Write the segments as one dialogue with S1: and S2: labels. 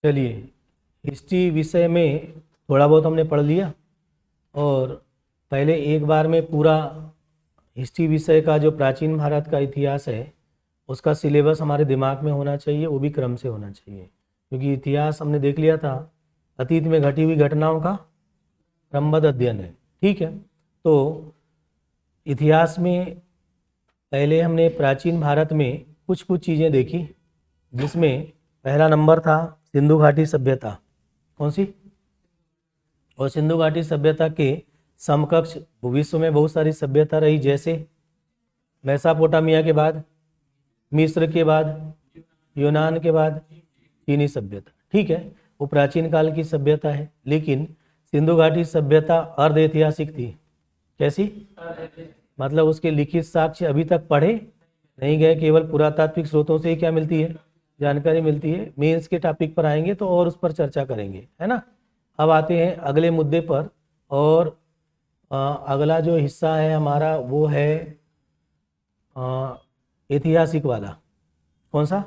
S1: चलिए, हिस्ट्री विषय में थोड़ा बहुत हमने पढ़ लिया और पहले एक बार में पूरा हिस्ट्री विषय का जो प्राचीन भारत का इतिहास है उसका सिलेबस हमारे दिमाग में होना चाहिए, वो भी क्रम से होना चाहिए, क्योंकि इतिहास हमने देख लिया था अतीत में घटी हुई घटनाओं का क्रमबद्ध अध्ययन है। ठीक है, तो इतिहास में पहले हमने प्राचीन भारत में कुछ चीज़ें देखी, जिसमें पहला नंबर था सिंधु घाटी सभ्यता। कौन सी? और सिंधु घाटी सभ्यता के समकक्ष विश्व में बहुत सारी सभ्यता रही, जैसे मेसोपोटामिया के बाद, मिस्र के बाद, यूनान के बाद चीनी सभ्यता। ठीक है, वो प्राचीन काल की सभ्यता है, लेकिन सिंधु घाटी सभ्यता अर्ध ऐतिहासिक थी। कैसी? मतलब उसके लिखित साक्ष्य अभी तक पढ़े नहीं गए, केवल पुरातात्विक स्रोतों से ही क्या मिलती है, जानकारी मिलती है। मेंस के टॉपिक पर आएंगे तो और उस पर चर्चा करेंगे, है ना। अब आते हैं अगले मुद्दे पर, और अगला जो हिस्सा है हमारा वो है ऐतिहासिक वाला। कौन सा?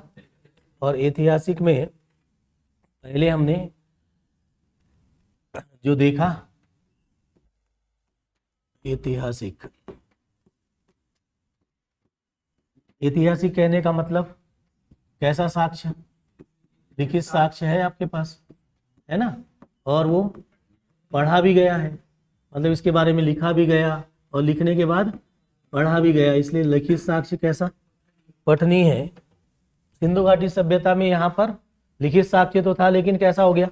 S1: और ऐतिहासिक में पहले हमने जो देखा, ऐतिहासिक कहने का मतलब कैसा साक्ष्य? लिखित साक्ष्य है आपके पास, है ना, और वो पढ़ा भी गया है, मतलब इसके बारे में लिखा भी गया और लिखने के बाद पढ़ा भी गया, इसलिए लिखित साक्ष्य कैसा? पठनीय है। सिंधु घाटी सभ्यता में यहाँ पर लिखित साक्ष्य तो था, लेकिन कैसा हो गया?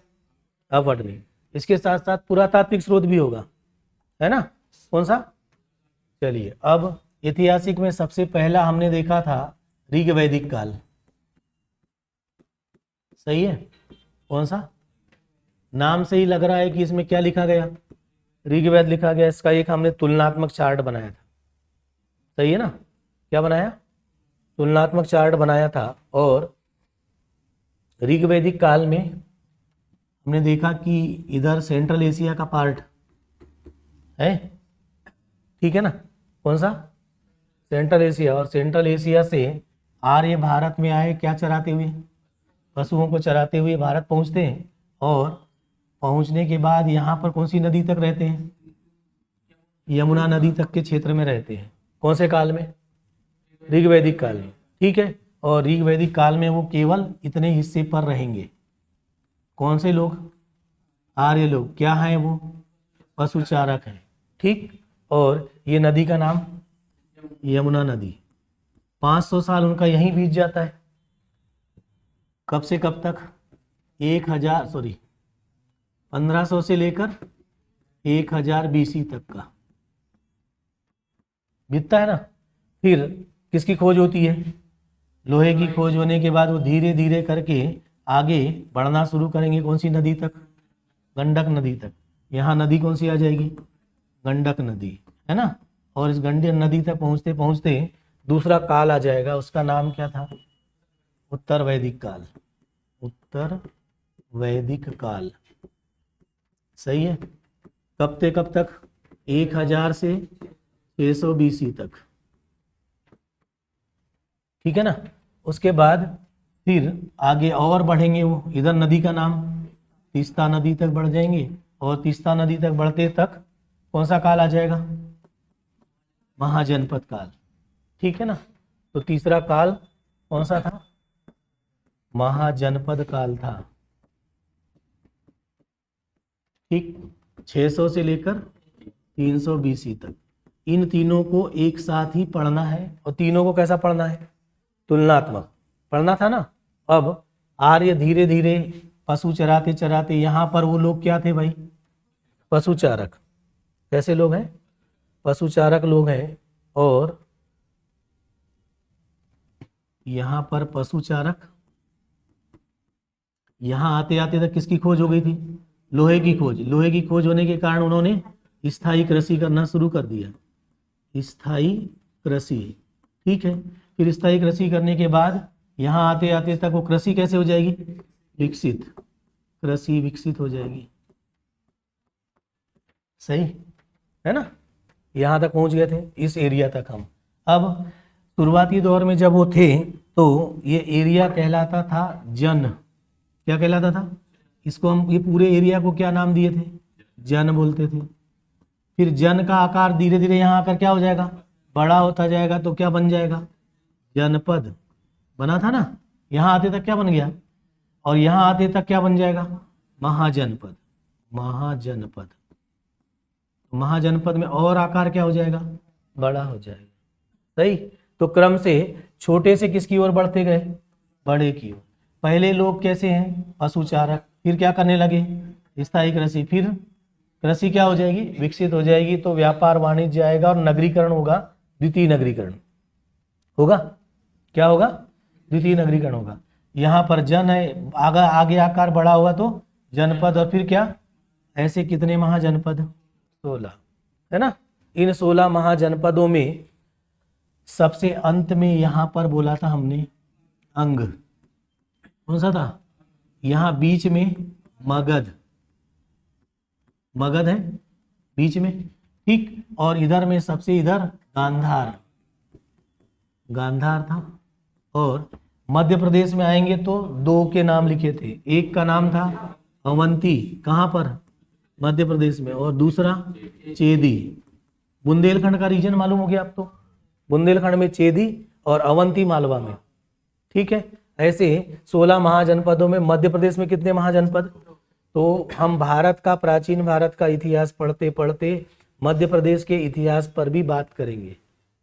S1: अपठनीय। इसके साथ साथ पुरातात्विक स्रोत भी होगा, है ना। कौन सा? चलिए, अब ऐतिहासिक में सबसे पहला हमने देखा था ऋग वैदिक काल। सही है? कौन सा? नाम से ही लग रहा है कि इसमें क्या लिखा गया, ऋग्वेद लिखा गया। इसका एक हमने तुलनात्मक चार्ट बनाया था। सही है ना? क्या बनाया? तुलनात्मक चार्ट बनाया था। और ऋग्वैदिक काल में हमने देखा कि इधर सेंट्रल एशिया का पार्ट है, ठीक है ना। कौन सा? Central Asia. और सेंट्रल एशिया से आर्य भारत में आए, क्या चराते हुए? पशुओं को चराते हुए भारत पहुंचते हैं, और पहुंचने के बाद यहाँ पर कौन सी नदी तक रहते हैं? यमुना नदी तक के क्षेत्र में रहते हैं। कौन से काल में? ऋग्वैदिक काल में। ठीक है, और ऋग्वैदिक काल में वो केवल इतने हिस्से पर रहेंगे। कौन से लोग? आर्य लोग। क्या हैं वो? पशुचारक हैं। ठीक, और ये नदी का नाम यमुना नदी। 500 साल उनका यहीं बीत जाता है। कब से कब तक? 1500 से लेकर 1000 BC तक का बीतता है ना। फिर किसकी खोज होती है? लोहे की खोज होने के बाद वो धीरे धीरे करके आगे बढ़ना शुरू करेंगे। कौन सी नदी तक? गंडक नदी तक। यहाँ नदी कौन सी आ जाएगी? गंडक नदी, है ना। और इस गंडक नदी तक पहुँचते पहुँचते दूसरा काल आ जाएगा, उसका नाम क्या था? उत्तर वैदिक काल। उत्तर वैदिक काल। सही है। कब से कब तक? 1000 से 600 BC तक। ठीक है ना। उसके बाद फिर आगे और बढ़ेंगे, वो इधर नदी का नाम तीस्ता नदी तक बढ़ जाएंगे, और तीस्ता नदी तक बढ़ते तक कौन सा काल आ जाएगा? महाजनपद काल। ठीक है ना। तो तीसरा काल कौन सा था? महाजनपद काल था। ठीक, 600 से लेकर 300 BC तक। इन तीनों को एक साथ ही पढ़ना है, और तीनों को कैसा पढ़ना है? तुलनात्मक पढ़ना था ना। अब आर्य धीरे धीरे पशु चराते चराते, यहाँ पर वो लोग क्या थे भाई? पशुचारक। कैसे लोग हैं? पशुचारक लोग हैं। और यहाँ पर पशुचारक, यहाँ आते आते तक किसकी खोज हो गई थी? लोहे की खोज। लोहे की खोज होने के कारण उन्होंने स्थायी कृषि करना शुरू कर दिया। स्थायी कृषि। ठीक है, फिर स्थायी कृषि करने के बाद यहाँ आते आते तक वो कृषि कैसे हो जाएगी? विकसित। कृषि विकसित हो जाएगी। सही है ना। यहाँ तक पहुँच गए थे, इस एरिया तक हम। अब शुरुआती दौर में जब वो थे तो ये एरिया कहलाता था जन। क्या कहलाता था? इसको हम, ये पूरे एरिया को क्या नाम दिए थे? जन बोलते थे। फिर जन का आकार धीरे धीरे यहाँ आकर क्या हो जाएगा? बड़ा होता जाएगा, तो क्या बन जाएगा? जनपद बना था ना। यहाँ आते तक क्या बन गया? और यहाँ आते तक क्या बन जाएगा? महाजनपद। महाजनपद, महाजनपद में और आकार क्या हो जाएगा? बड़ा हो जाएगा। सही। तो क्रम से छोटे से किसकी ओर बढ़ते गए? बड़े की ओर। पहले लोग कैसे हैं? पशुचारक। फिर क्या करने लगे? स्थायी कृषि। फिर कृषि क्या हो जाएगी? विकसित हो जाएगी। तो व्यापार वाणिज्य आएगा और नगरीकरण होगा। द्वितीय नगरीकरण होगा। क्या होगा? द्वितीय नगरीकरण होगा। यहाँ पर जन है, आगे आकार बड़ा हुआ तो जनपद, और फिर क्या? ऐसे कितने महाजनपद? 16, है ना। इन 16 महाजनपदों में सबसे अंत में यहाँ पर बोला था हमने अंग, कौन सा था? यहाँ बीच में मगध, मगध है बीच में, ठीक। और इधर में सबसे इधर गांधार, गांधार था। और मध्य प्रदेश में आएंगे तो 2 के नाम लिखे थे। एक का नाम था अवंती, कहाँ पर? मध्य प्रदेश में। और दूसरा चेदी। बुंदेलखंड का रीजन मालूम हो गया आपको? बुंदेलखंड में चेदी और अवंती मालवा में, ठीक है। ऐसे 16 महाजनपदों में मध्य प्रदेश में कितने महाजनपद? तो हम भारत का, प्राचीन भारत का इतिहास पढ़ते पढ़ते मध्य प्रदेश के इतिहास पर भी बात करेंगे।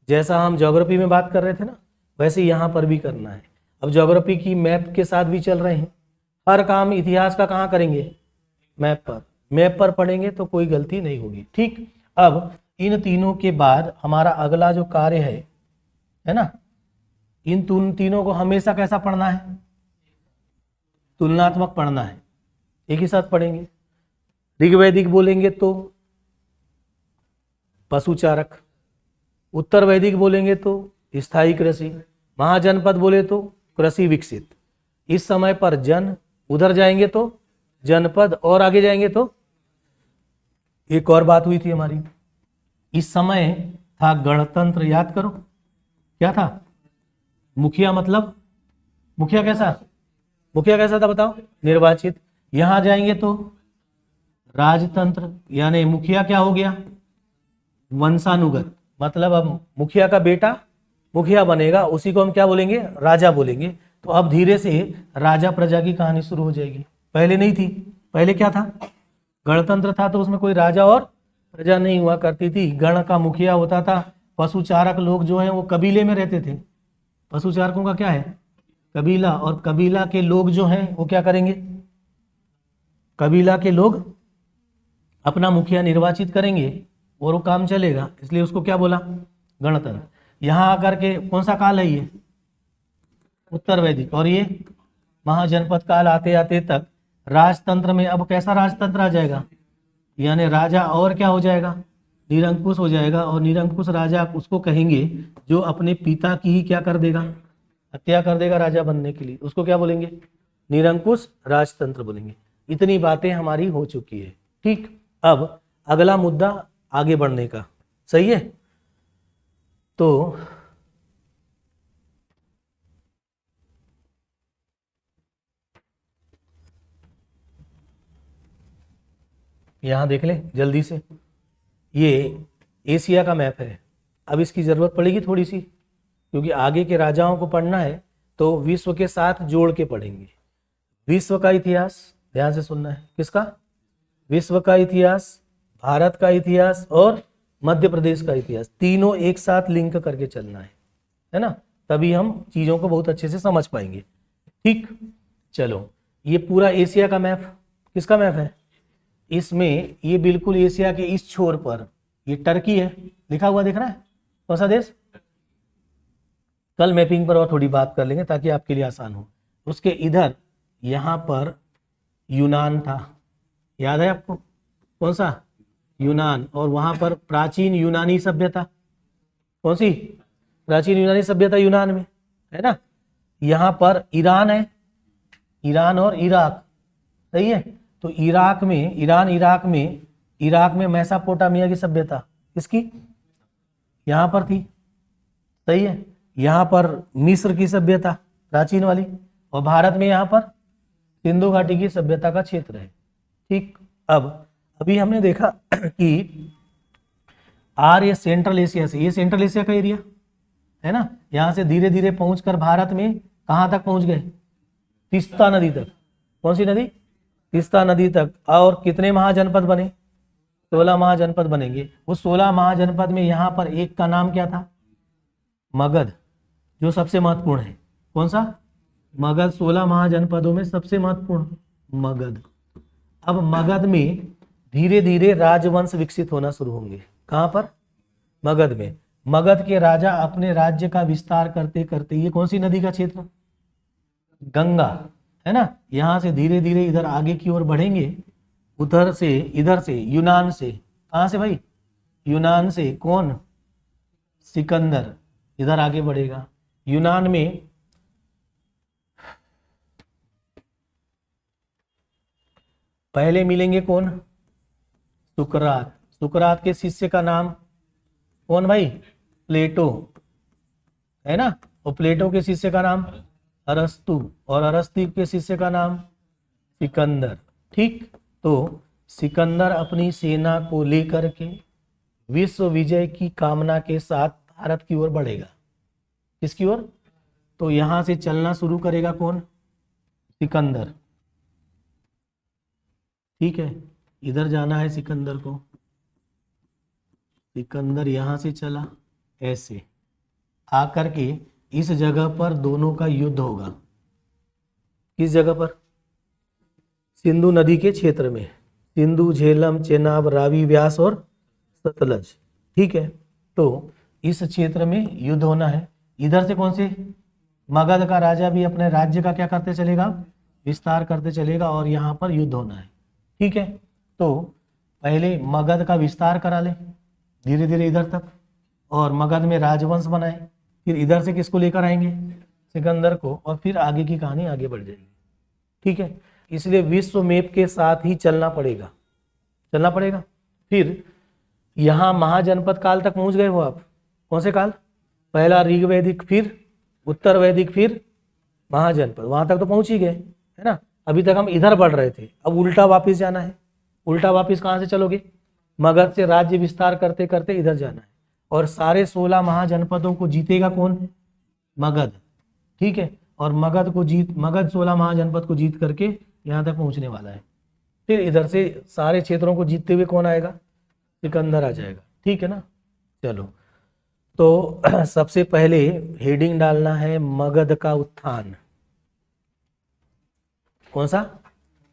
S1: जैसा हम ज्योग्राफी में बात कर रहे थे ना, वैसे यहाँ पर भी करना है। अब ज्योग्राफी की मैप के साथ भी चल रहे हैं। हर काम इतिहास का कहाँ करेंगे? मैप पर। मैप पर पढ़ेंगे तो कोई गलती नहीं होगी, ठीक। अब इन तीनों के बाद हमारा अगला जो कार्य है ना, इन तीनों को हमेशा कैसा पढ़ना है? तुलनात्मक पढ़ना है। एक ही साथ पढ़ेंगे। ऋग्वैदिक बोलेंगे तो पशुचारक, उत्तर वैदिक बोलेंगे तो स्थायी कृषि, महाजनपद बोले तो कृषि विकसित। इस समय पर जन, उधर जाएंगे तो जनपद, और आगे जाएंगे तो एक और बात हुई थी हमारी। इस समय था गणतंत्र, याद करो क्या था? मुखिया, मतलब मुखिया कैसा? मुखिया कैसा था बताओ? निर्वाचित। यहां जाएंगे तो राजतंत्र, यानी मुखिया क्या हो गया? वंशानुगत, मतलब अब मुखिया का बेटा मुखिया बनेगा, उसी को हम क्या बोलेंगे? राजा बोलेंगे। तो अब धीरे से राजा प्रजा की कहानी शुरू हो जाएगी। पहले नहीं थी। पहले क्या था? गणतंत्र था, तो उसमें कोई राजा और प्रजा नहीं हुआ करती थी। गण का मुखिया होता था। पशुचारक लोग जो हैं वो कबीले में रहते थे। पशुचारकों का क्या है? कबीला। और कबीला के लोग जो हैं वो क्या करेंगे? कबीला के लोग अपना मुखिया निर्वाचित करेंगे और वो काम चलेगा, इसलिए उसको क्या बोला? गणतंत्र। यहाँ आकर के कौन सा काल है ये? उत्तर वैदिक। और ये महाजनपद काल आते आते तक राजतंत्र में अब कैसा राजतंत्र आ जाएगा? यानी राजा और क्या हो जाएगा? निरंकुश हो जाएगा। और निरंकुश राजा उसको कहेंगे जो अपने पिता की ही क्या कर देगा? हत्या कर देगा राजा बनने के लिए। उसको क्या बोलेंगे? निरंकुश राजतंत्र बोलेंगे। इतनी बातें हमारी हो चुकी है, ठीक। अब अगला मुद्दा आगे बढ़ने का, सही है। तो यहां देख लें जल्दी से, ये एशिया का मैप है। अब इसकी जरूरत पड़ेगी थोड़ी सी, क्योंकि आगे के राजाओं को पढ़ना है तो विश्व के साथ जोड़ के पढ़ेंगे। विश्व का इतिहास ध्यान से सुनना है। किसका? विश्व का इतिहास, भारत का इतिहास और मध्य प्रदेश का इतिहास, तीनों एक साथ लिंक करके चलना है ना। तभी हम चीजों को बहुत अच्छे से समझ पाएंगे, ठीक। चलो, ये पूरा एशिया का मैप किसका मैप है? इसमें ये बिल्कुल एशिया के इस छोर पर ये टर्की है, लिखा हुआ दिख रहा है, कौन सा देश? कल मैपिंग पर और थोड़ी बात कर लेंगे ताकि आपके लिए आसान हो। उसके इधर यहाँ पर यूनान था, याद है आपको? कौन सा? यूनान। और वहां पर प्राचीन यूनानी सभ्यता, कौन सी? प्राचीन यूनानी सभ्यता यूनान में, है ना। यहाँ पर ईरान है, ईरान और इराक, सही है। तो इराक में, इराक में मेसोपोटामिया की सभ्यता किसकी? यहाँ पर थी, सही है। यहाँ पर मिस्र की सभ्यता प्राचीन वाली, और भारत में यहाँ पर सिंधु घाटी की सभ्यता का क्षेत्र है। ठीक, अब अभी हमने देखा कि ये सेंट्रल एशिया से, ये सेंट्रल एशिया का एरिया है ना, यहाँ से धीरे धीरे पहुंचकर भारत में कहाँ तक पहुंच गए, तीस्ता नदी तक। कौन सी नदी, तीस्ता नदी तक। और कितने महाजनपद बने, 16 महाजनपद बनेंगे। उस 16 महाजनपद में यहाँ पर एक का नाम क्या था, मगध, जो सबसे महत्वपूर्ण है। कौन सा, मगध। 16 महाजनपदों में सबसे महत्वपूर्ण मगध। अब मगध में धीरे धीरे राजवंश विकसित होना शुरू होंगे। कहाँ पर, मगध में। मगध के राजा अपने राज्य का विस्तार करते करते, ये कौन सी नदी का क्षेत्र, गंगा है ना, यहाँ से धीरे धीरे इधर आगे की ओर बढ़ेंगे। उधर से, इधर से, यूनान से, कहाँ से भाई, यूनान से। कौन, सिकंदर, इधर आगे बढ़ेगा। यूनान में पहले मिलेंगे कौन, सुकरात। सुकरात के शिष्य का नाम कौन भाई, प्लेटो है ना, और प्लेटो के शिष्य का नाम अरस्तु, और अरस्तु के शिष्य का नाम सिकंदर। ठीक, तो सिकंदर अपनी सेना को लेकर के विश्व विजय की कामना के साथ भारत की ओर बढ़ेगा। किसकी ओर, तो यहां से चलना शुरू करेगा कौन, सिकंदर। ठीक है, इधर जाना है सिकंदर को। सिकंदर यहां से चला ऐसे आकर के इस जगह पर दोनों का युद्ध होगा। किस जगह पर, सिंधु नदी के क्षेत्र में। सिंधु, झेलम, चेनाब, रावी, व्यास और सतलज। ठीक है, तो इस क्षेत्र में युद्ध होना है। इधर से कौन से, मगध का राजा भी अपने राज्य का क्या करते चलेगा, विस्तार करते चलेगा, और यहाँ पर युद्ध होना है। ठीक है, तो पहले मगध का विस्तार करा ले धीरे धीरे इधर तक, और मगध में राजवंश बनाए। फिर इधर से किसको लेकर आएंगे, सिकंदर को, और फिर आगे की कहानी आगे बढ़ जाएगी। ठीक है, इसलिए विश्व मैप के साथ ही चलना पड़ेगा, चलना पड़ेगा। फिर यहाँ महाजनपद काल तक पहुंच गए हो आप। कौन से काल, पहला ऋग्वैदिक, फिर उत्तर वैदिक, फिर महाजनपद, वहां तक तो पहुंच ही गए है ना। अभी तक हम इधर बढ़ रहे थे, अब उल्टा वापस जाना है। उल्टा वापस कहाँ से चलोगे, मगध से राज्य विस्तार करते करते इधर जाना है, और सारे 16 महाजनपदों को जीतेगा कौन, मगध। ठीक है, और मगध 16 महाजनपद को जीत करके यहाँ तक पहुँचने वाला है। फिर इधर से सारे क्षेत्रों को जीतते हुए कौन आएगा, सिकंदर आ जाएगा। ठीक है ना, चलो। तो सबसे पहले हेडिंग डालना है मगध का उत्थान। कौन सा,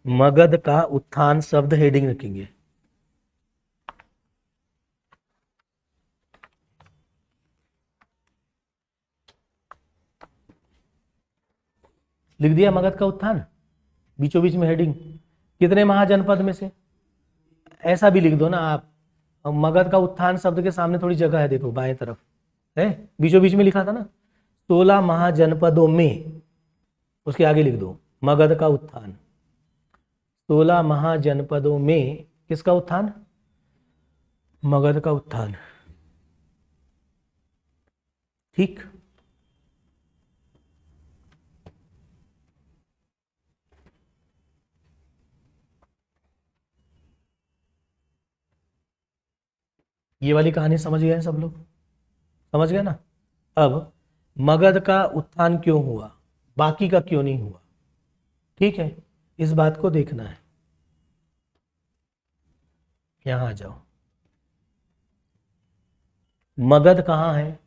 S1: मगध का उत्थान शब्द हेडिंग रखेंगे। लिख दिया मगध का उत्थान, बीचों बीच में हेडिंग। कितने महाजनपद में से, ऐसा भी लिख दो ना आप। मगध का उत्थान शब्द के सामने थोड़ी जगह है, देखो बाएं तरफ है, बीचों बीच में लिखा था ना, 16 महाजनपदों में, उसके आगे लिख दो मगध का उत्थान। 16 महाजनपदों में किसका उत्थान, मगध का उत्थान। ठीक, ये वाली कहानी समझ गए सब लोग, समझ गए ना। अब मगध का उत्थान क्यों हुआ, बाकी का क्यों नहीं हुआ। ठीक है, इस बात को देखना है। यहां आ जाओ, मगध कहाँ है,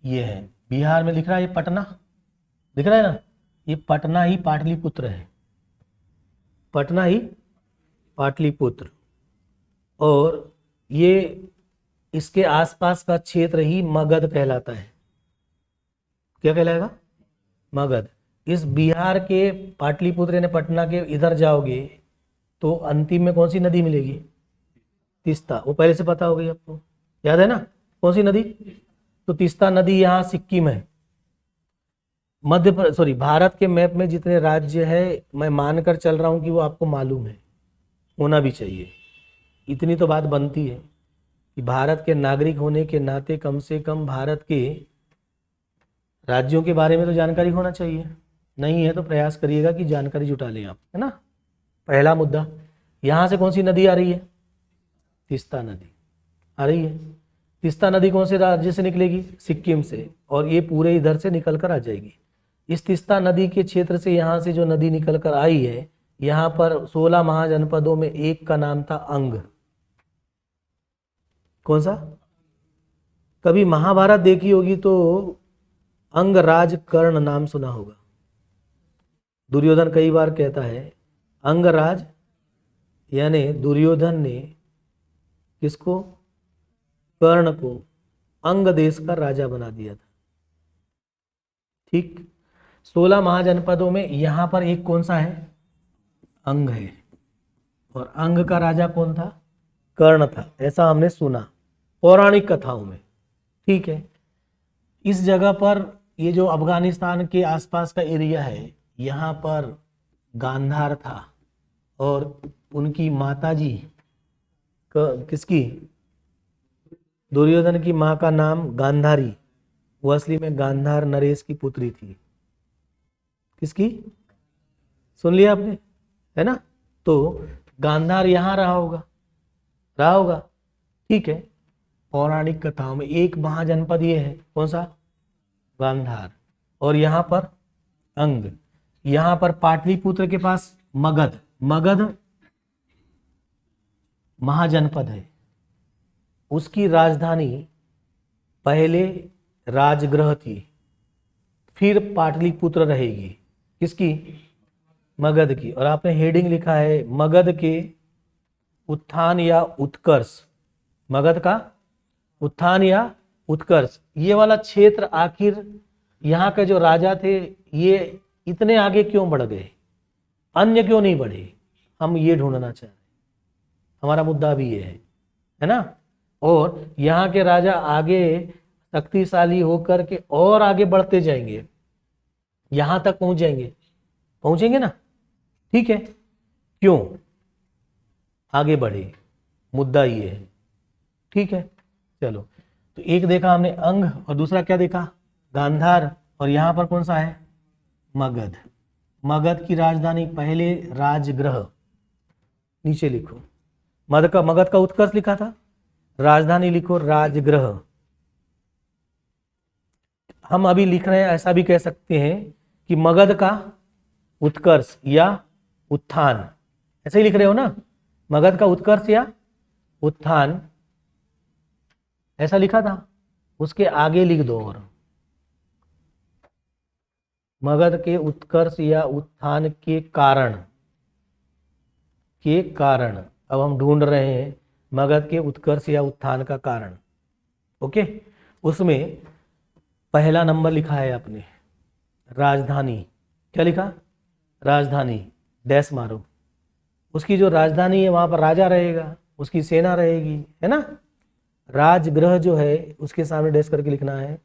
S1: ये है बिहार में, लिख रहा है ये पटना, दिख रहा है ना, ये पटना ही पाटलिपुत्र है, पटना ही पाटलिपुत्र। और ये इसके आसपास का क्षेत्र ही मगध कहलाता है। क्या कहलाएगा, मगध। इस बिहार के पाटलिपुत्र यानी पटना के इधर जाओगे तो अंतिम में कौन सी नदी मिलेगी, तीस्ता। वो पहले से पता हो गई आपको, याद है ना, कौन सी नदी, तो तीस्ता नदी यहाँ सिक्किम है। भारत के मैप में जितने राज्य है, मैं मानकर चल रहा हूँ कि वो आपको मालूम है, होना भी चाहिए। इतनी तो बात बनती है कि भारत के नागरिक होने के नाते कम से कम भारत के राज्यों के बारे में तो जानकारी होना चाहिए, नहीं है तो प्रयास करिएगा कि जानकारी जुटा लें आप, है ना। पहला मुद्दा, यहाँ से कौन सी नदी आ रही है? तीस्ता नदी आ रही है। तीस्ता नदी कौन से राज्य से निकलेगी? सिक्किम से, और ये पूरे इधर से निकल कर आ जाएगी। इस तीस्ता नदी के क्षेत्र से यहाँ से जो नदी निकल कर आई है, यहाँ पर 16 महाजनपदों में एक का नाम था अंग। कौन सा? कभी महाभारत देखी होगी तो अंगराज कर्ण नाम सुना होगा। दुर्योधन कई बार कहता है अंगराज, यानी दुर्योधन ने किसको? कर्ण को अंग देश का राजा बना दिया था। ठीक, 16 महाजनपदों में यहां पर एक कौन सा है? अंग है। और अंग का राजा कौन था? कर्ण था, ऐसा हमने सुना पौराणिक कथाओं में। ठीक है, इस जगह पर ये जो अफगानिस्तान के आसपास का एरिया है, यहाँ पर गांधार था, और उनकी माताजी किसकी? दुर्योधन की माँ का नाम गांधारी, वो असली में गांधार नरेश की पुत्री थी। किसकी? सुन लिया आपने, है ना। तो गांधार यहाँ रहा होगा। ठीक है, पौराणिक कथाओं में एक महाजनपद ये है, कौन सा? गांधार। और यहाँ पर अंग, यहाँ पर पाटलिपुत्र के पास मगध महाजनपद है। उसकी राजधानी पहले राजगृह थी, फिर पाटलिपुत्र रहेगी। किसकी? मगध की। और आपने हेडिंग लिखा है मगध के उत्थान या उत्कर्ष। मगध का उत्थान या उत्कर्ष। ये वाला क्षेत्र आखिर यहाँ के जो राजा थे ये इतने आगे क्यों बढ़ गए, अन्य क्यों नहीं बढ़े? हम ये ढूंढना चाह रहे हैं। हमारा मुद्दा भी ये है ना। और यहाँ के राजा आगे शक्तिशाली होकर के और आगे बढ़ते जाएंगे, यहाँ तक पहुंचेंगे ना। ठीक है, क्यों आगे बढ़े, मुद्दा ये है। ठीक है, चलो। तो एक देखा हमने अंग, और दूसरा क्या देखा? गांधार। और यहाँ पर कौन सा है? मगध की राजधानी पहले राजगृह, नीचे लिखो। मगध का उत्कर्ष लिखा था, राजधानी लिखो राजगृह। हम अभी लिख रहे हैं, ऐसा भी कह सकते हैं कि मगध का उत्कर्ष या उत्थान, ऐसे ही लिख रहे हो ना, मगध का उत्कर्ष या उत्थान, ऐसा लिखा था। उसके आगे लिख दो, और मगध के उत्कर्ष या उत्थान के कारण अब हम ढूंढ रहे हैं मगध के उत्कर्ष या उत्थान का कारण। ओके, उसमें पहला नंबर लिखा है आपने राजधानी। क्या लिखा? राजधानी, डैश मारो। उसकी जो राजधानी है वहां पर राजा रहेगा, उसकी सेना रहेगी, है ना। राजगृह जो है उसके सामने डैश करके लिखना है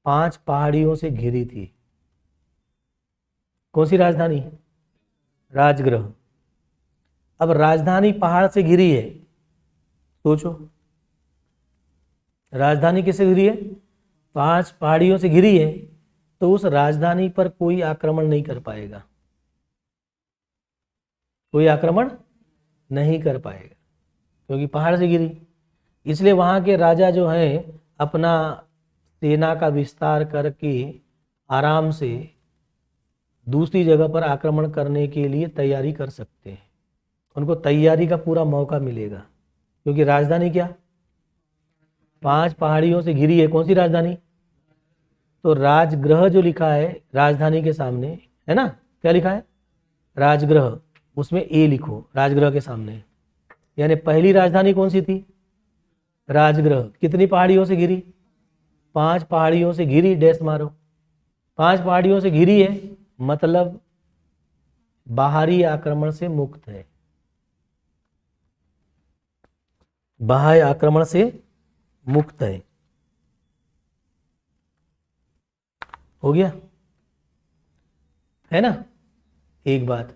S1: 5 पहाड़ियों से घिरी थी। कौन सी राजधानी? राजगृह। अब राजधानी पहाड़ से घिरी है, सोचो राजधानी किससे घिरी है? 5 पहाड़ियों से घिरी है, तो उस राजधानी पर कोई आक्रमण नहीं कर पाएगा, कोई आक्रमण नहीं कर पाएगा, क्योंकि पहाड़ से घिरी। इसलिए वहां के राजा जो हैं अपना सेना का विस्तार करके आराम से दूसरी जगह पर आक्रमण करने के लिए तैयारी कर सकते हैं। उनको तैयारी का पूरा मौका मिलेगा, क्योंकि राजधानी क्या? 5 पहाड़ियों से घिरी है। कौन सी राजधानी? तो राजगृह जो लिखा है राजधानी के सामने, है ना, क्या लिखा है? राजगृह, उसमें ए लिखो राजगृह के सामने। यानी पहली राजधानी कौन सी थी? राजगृह। कितनी पहाड़ियों से घिरी? 5 पहाड़ियों से घिरी, डैश मारो। 5 पहाड़ियों से घिरी है, मतलब बाहरी आक्रमण से मुक्त है, बाह्य आक्रमण से मुक्त हो गया, है ना। एक बात,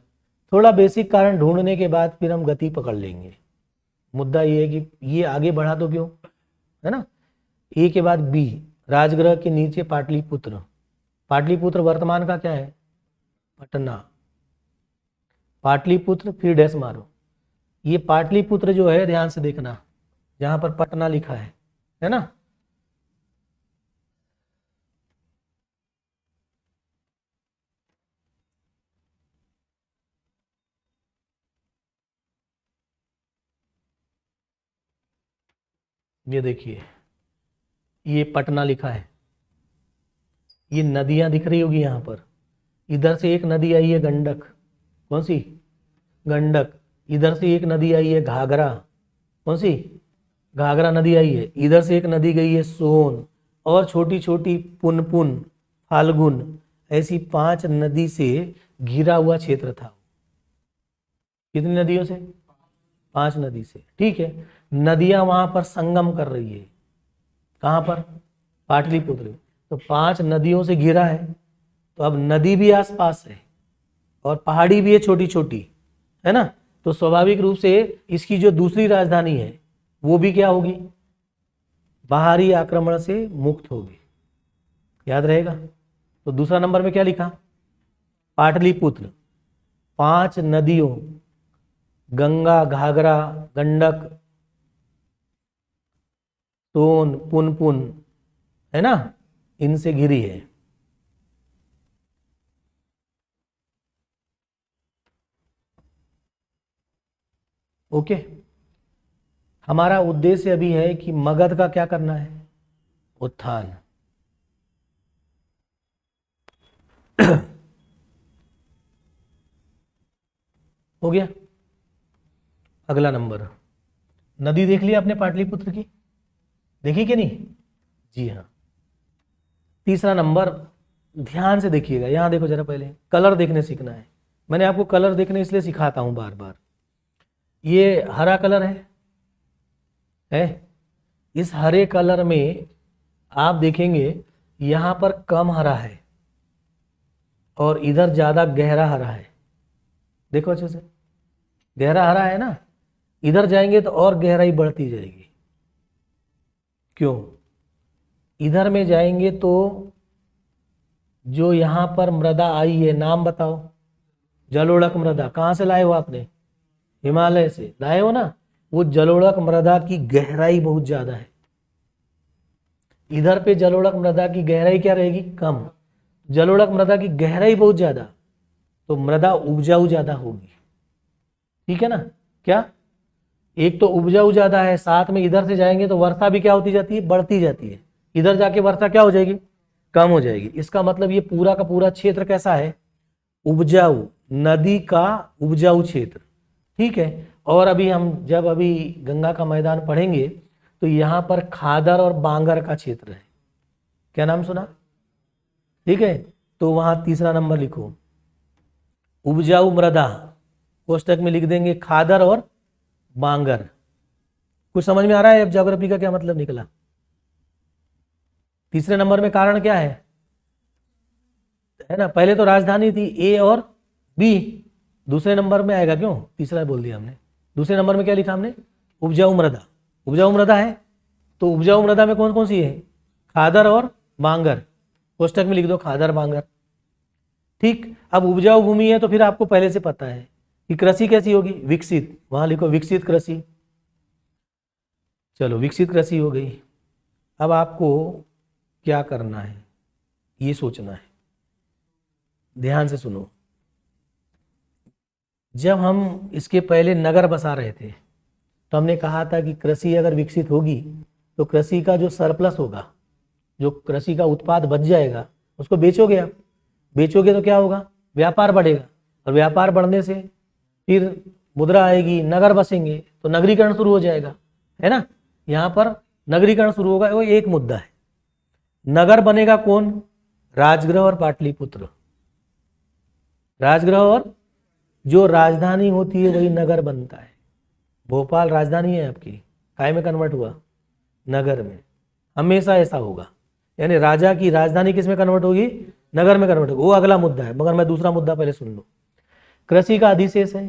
S1: थोड़ा बेसिक कारण ढूंढने के बाद फिर हम गति पकड़ लेंगे। मुद्दा ये है कि ये आगे बढ़ा तो क्यों, है ना। ए के बाद बी, राजगृह के नीचे पाटलिपुत्र, पाटलिपुत्र वर्तमान का क्या है? पटना। पाटलिपुत्र फिर डैश मारो। ये पाटलिपुत्र जो है ध्यान से देखना, जहां पर पटना लिखा है ना, ये देखिए ये पटना लिखा है। ये नदियां दिख रही होगी यहाँ पर। इधर से एक नदी आई है गंडक, कौन सी? गंडक। इधर से एक नदी आई है घाघरा, कौन सी? घाघरा नदी आई है। इधर से एक नदी गई है सोन, और छोटी छोटी पुनपुन, फाल्गुन, ऐसी 5 नदी से घिरा हुआ क्षेत्र था। कितनी नदियों से? 5 नदी से। ठीक है, नदियां वहां पर संगम कर रही है। कहां पर? पाटलिपुत्र में। तो 5 नदियों से घिरा है, तो अब नदी भी आसपास है और पहाड़ी भी है छोटी छोटी, है ना। तो स्वाभाविक रूप से इसकी जो दूसरी राजधानी है वो भी क्या होगी? बाहरी आक्रमण से मुक्त होगी। याद रहेगा। तो दूसरा नंबर में क्या लिखा? पाटलिपुत्र 5 नदियों, गंगा, घाघरा, गंडक, सोन, पुनपुन, है ना, इनसे घिरी है। ओके। हमारा उद्देश्य अभी है कि मगध का क्या करना है? उत्थान। हो गया। अगला नंबर, नदी देख लिया आपने पाटलिपुत्र की? देखी कि नहीं? जी हाँ। तीसरा नंबर, ध्यान से देखिएगा। यहां देखो जरा, पहले कलर देखने सीखना है। मैंने आपको कलर देखने इसलिए सिखाता हूं बार बार। ये हरा कलर है। इस हरे कलर में आप देखेंगे यहां पर कम हरा है और इधर ज्यादा गहरा हरा है। देखो अच्छे से, गहरा हरा है ना, इधर जाएंगे तो और गहराई बढ़ती जाएगी। क्यों? इधर में जाएंगे तो जो यहां पर मृदा आई है, नाम बताओ। जलोढ़क मृदा। कहां से लाए हो आपने? हिमालय से लाए हो ना। वो जलोढ़क मृदा की गहराई बहुत ज्यादा है। इधर पे जलोढ़क मृदा की गहराई क्या रहेगी? कम। जलोढ़क मृदा की गहराई बहुत ज्यादा, तो मृदा उपजाऊ ज्यादा होगी। ठीक है ना। क्या? एक तो उपजाऊ ज्यादा है, साथ में इधर से जाएंगे तो वर्षा भी क्या होती जाती है? बढ़ती जाती है। इधर जाके वर्षा क्या हो जाएगी? कम हो जाएगी। इसका मतलब ये पूरा का पूरा क्षेत्र कैसा है? उपजाऊ, नदी का उपजाऊ क्षेत्र। ठीक है। और अभी हम जब अभी गंगा का मैदान पढ़ेंगे तो यहां पर खादर और बांगर का क्षेत्र है। क्या नाम सुना? ठीक है। तो वहां तीसरा नंबर लिखो, उपजाऊ मृदा, कोष्टक में लिख देंगे खादर और बांगर। कुछ समझ में आ रहा है अब ज्योग्राफी का क्या मतलब निकला? तीसरे नंबर में कारण क्या है ना, पहले तो राजधानी थी ए और बी, दूसरे नंबर में आएगा। क्यों? तीसरा बोल दिया हमने। दूसरे नंबर में क्या लिखा हमने? उपजाऊ मृदा। उपजाऊ मृदा है, तो उपजाऊ मृदा में कौन कौन सी है? खादर और बांगर। कोष्टक में लिख दो खादर बांगर। ठीक। अब उपजाऊ भूमि है तो फिर आपको पहले से पता है कि कृषि कैसी होगी? विकसित। वहां लिखो विकसित कृषि। चलो, विकसित कृषि हो गई। अब आपको क्या करना है ये सोचना है। ध्यान से सुनो। जब हम इसके पहले नगर बसा रहे थे तो हमने कहा था कि कृषि अगर विकसित होगी तो कृषि का जो सरप्लस होगा, जो कृषि का उत्पाद बच जाएगा, उसको बेचोगे आप। बेचोगे तो क्या होगा? व्यापार बढ़ेगा, और व्यापार बढ़ने से फिर मुद्रा आएगी, नगर बसेंगे तो नगरीकरण शुरू हो जाएगा, है ना। यहाँ पर नगरीकरण शुरू होगा। वो एक मुद्दा है। नगर बनेगा कौन? राजगृह और पाटलिपुत्र। राजगृह और जो राजधानी होती है वही नगर बनता है। भोपाल राजधानी है आपकी, काय में कन्वर्ट हुआ? नगर में। हमेशा ऐसा होगा, यानी राजा की राजधानी किस में कन्वर्ट होगी? नगर में कन्वर्ट होगी। वो अगला मुद्दा है, मगर मैं दूसरा मुद्दा पहले सुन लो। कृषि का अधिशेष है,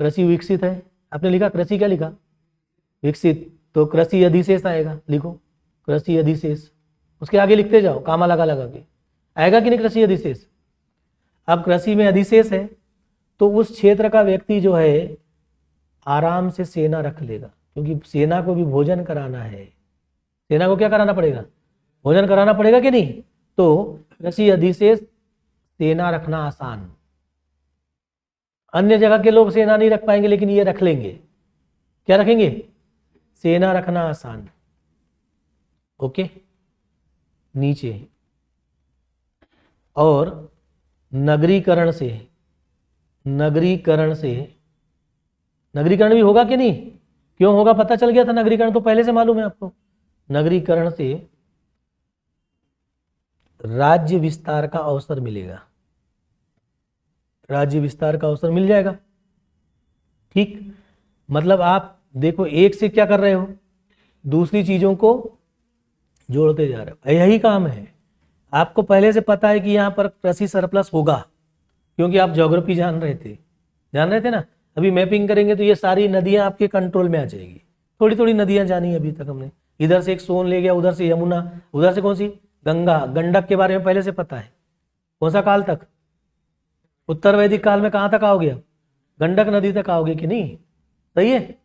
S1: कृषि विकसित है। आपने लिखा कृषि, क्या लिखा? विकसित। तो कृषि अधिशेष आएगा, लिखो कृषि अधिशेष। उसके आगे लिखते जाओ कामा लगा लगा के। आएगा कि नहीं कृषि अधिशेष? अब कृषि में अधिशेष है तो उस क्षेत्र का व्यक्ति जो है आराम से सेना रख लेगा, क्योंकि सेना को भी भोजन कराना है। सेना को क्या कराना पड़ेगा? भोजन कराना पड़ेगा कि नहीं? तो कृषि अधिशेष सेना रखना आसान। अन्य जगह के लोग सेना नहीं रख पाएंगे, लेकिन ये रख लेंगे। क्या रखेंगे? सेना रखना आसान। ओके, नीचे और नगरीकरण भी होगा कि नहीं? क्यों होगा पता चल गया था, नगरीकरण तो पहले से मालूम है आपको। नगरीकरण से राज्य विस्तार का अवसर मिलेगा, राज्य विस्तार का अवसर मिल जाएगा। ठीक, मतलब आप देखो एक से क्या कर रहे हो, दूसरी चीजों को जोड़ते जा रहे हो। यही काम है। आपको पहले से पता है कि यहाँ पर कृषि सरप्लस होगा, क्योंकि आप ज्योग्राफी जान रहे थे ना। अभी मैपिंग करेंगे तो ये सारी नदियां आपके कंट्रोल में आ जाएगी। थोड़ी थोड़ी नदियां जानी अभी तक हमने, इधर से एक सोन ले गया, उधर से यमुना, उधर से कौन सी? गंगा। गंडक के बारे में पहले से पता है। कौन सा काल तक? उत्तर वैदिक काल में कहाँ तक आओगे? अब गंडक नदी तक आओगे कि नहीं? सही है,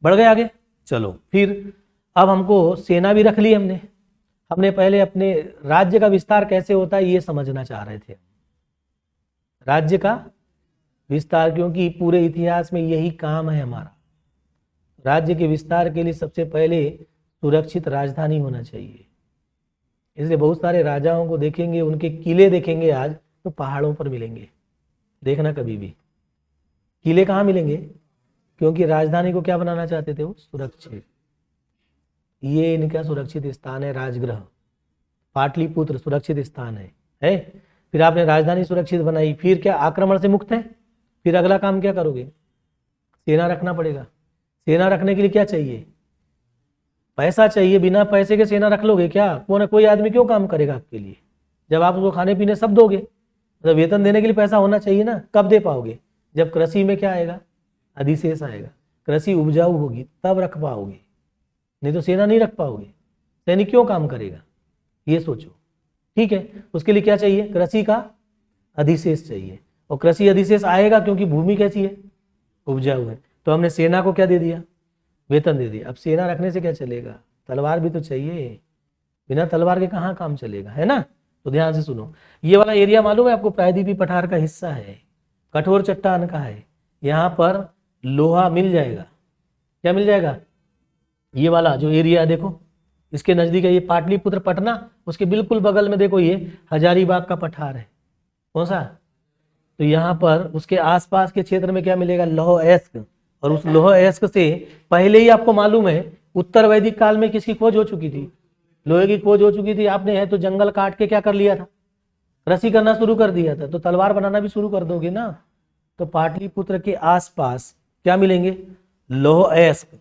S1: बढ़ गए आगे। चलो फिर अब हमको सेना भी रख ली हमने पहले अपने राज्य का विस्तार कैसे होता है ये समझना चाह रहे थे। राज्य का विस्तार, क्योंकि पूरे इतिहास में यही काम है हमारा। राज्य के विस्तार के लिए सबसे पहले सुरक्षित राजधानी होना चाहिए। इसलिए बहुत सारे राजाओं को देखेंगे, उनके किले देखेंगे आज तो पहाड़ों पर मिलेंगे। देखना कभी भी किले कहाँ मिलेंगे, क्योंकि राजधानी को क्या बनाना चाहते थे वो? सुरक्षित। ये इनका सुरक्षित स्थान है, राजगृह। पाटलिपुत्र सुरक्षित स्थान है। फिर आपने राजधानी सुरक्षित बनाई, फिर क्या आक्रमण से मुक्त है? फिर अगला काम क्या करोगे? सेना रखना पड़ेगा। सेना रखने के लिए क्या चाहिए? पैसा चाहिए। बिना पैसे के सेना रख लोगे क्या? कोई आदमी क्यों काम करेगा आपके लिए, जब आप उसको खाने पीने सब दोगे? मतलब वेतन देने के लिए पैसा होना चाहिए ना। कब दे पाओगे? जब कृषि में क्या आएगा? अधिशेष आएगा। कृषि उपजाऊ होगी तब रख पाओगे, नहीं तो सेना नहीं रख पाओगे। सैनिक क्यों काम करेगा, ये सोचो। ठीक है, उसके लिए क्या चाहिए? कृषि का अधिशेष चाहिए। और कृषि अधिशेष आएगा क्योंकि भूमि कैसी है? उपजाऊ है। तो हमने सेना को क्या दे दिया? वेतन दे दिया। अब सेना रखने से क्या चलेगा? तलवार भी तो चाहिए। बिना तलवार के कहाँ काम चलेगा, है ना? तो ध्यान से सुनो। ये वाला एरिया मालूम है आपको, प्रायद्वीपीय पठार का हिस्सा है, कठोर चट्टान का है। यहाँ पर लोहा मिल जाएगा। क्या मिल जाएगा? ये वाला जो एरिया देखो, इसके नजदीक है ये पाटलिपुत्र पटना, उसके बिल्कुल बगल में देखो ये हजारीबाग का पठार है। कौन सा? तो यहाँ पर उसके आसपास के क्षेत्र में क्या मिलेगा? लौह अयस्क। और उस लौह अयस्क से पहले ही आपको मालूम है उत्तर वैदिक काल में किसकी खोज हो चुकी थी? लोहे की खोज हो चुकी थी। आपने है तो जंगल काट के क्या कर लिया था? कृषि करना शुरू कर दिया था। तो तलवार बनाना भी शुरू कर दोगे ना। तो पाटलिपुत्र के आसपास क्या मिलेंगे? लौह अयस्क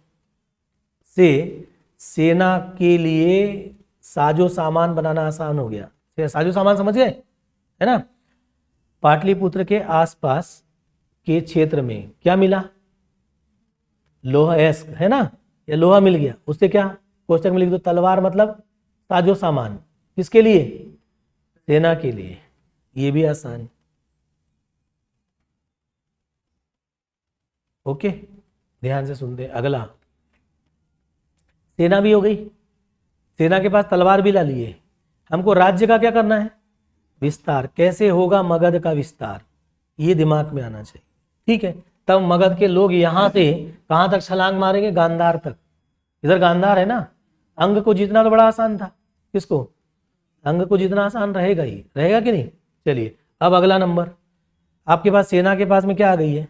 S1: से सेना के लिए साजो सामान बनाना आसान हो गया। साजो सामान समझ गए, है ना? पाटलिपुत्र के आसपास के क्षेत्र में क्या मिला? लोह अयस्क, है ना? या लोहा मिल गया। उससे क्या कोष्टक में लिख दो, तलवार मतलब साजो सामान। किसके लिए? सेना के लिए। ये भी आसान। ओके, ध्यान से सुनते। अगला, सेना भी हो गई, सेना के पास तलवार भी ला लिए। हमको राज्य का क्या करना है? विस्तार। कैसे होगा मगध का विस्तार, ये दिमाग में आना चाहिए। ठीक है, तब मगध के लोग यहां से कहां तक छलांग मारेंगे? गांधार तक। इधर गांधार है ना, अंग को जीतना तो बड़ा आसान था। किसको? अंग को जीतना आसान रहेगा ही, रहेगा कि नहीं? चलिए अब अगला नंबर, आपके पास सेना के पास में क्या आ गई है?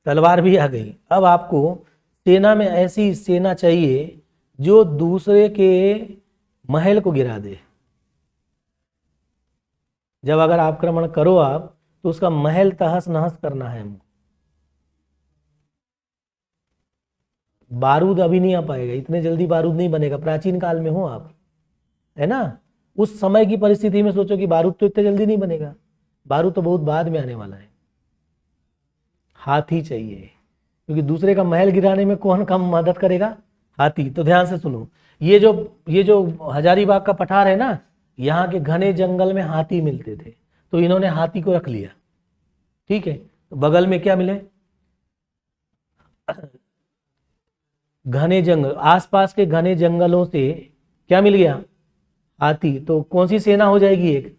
S1: तलवार भी आ गई। अब आपको सेना में ऐसी सेना चाहिए जो दूसरे के महल को गिरा दे। जब अगर आक्रमण करो आप तो उसका महल तहस नहस करना है हमको। बारूद अभी नहीं आ पाएगा, इतने जल्दी बारूद नहीं बनेगा। प्राचीन काल में हो आप, है ना? उस समय की परिस्थिति में सोचो कि बारूद तो इतने जल्दी नहीं बनेगा, बारूद तो बहुत बाद में आने वाला है। हाथी चाहिए, क्योंकि दूसरे का महल गिराने में कौन कम मदद करेगा? हाथी। तो ध्यान से सुनो, ये जो हजारीबाग का पठार है ना, यहाँ के घने जंगल में हाथी मिलते थे, तो इन्होंने हाथी को रख लिया। ठीक है, तो बगल में क्या मिले, घने जंगल, आसपास के घने जंगलों से क्या मिल गया, हाथी। तो कौन सी सेना हो जाएगी, एक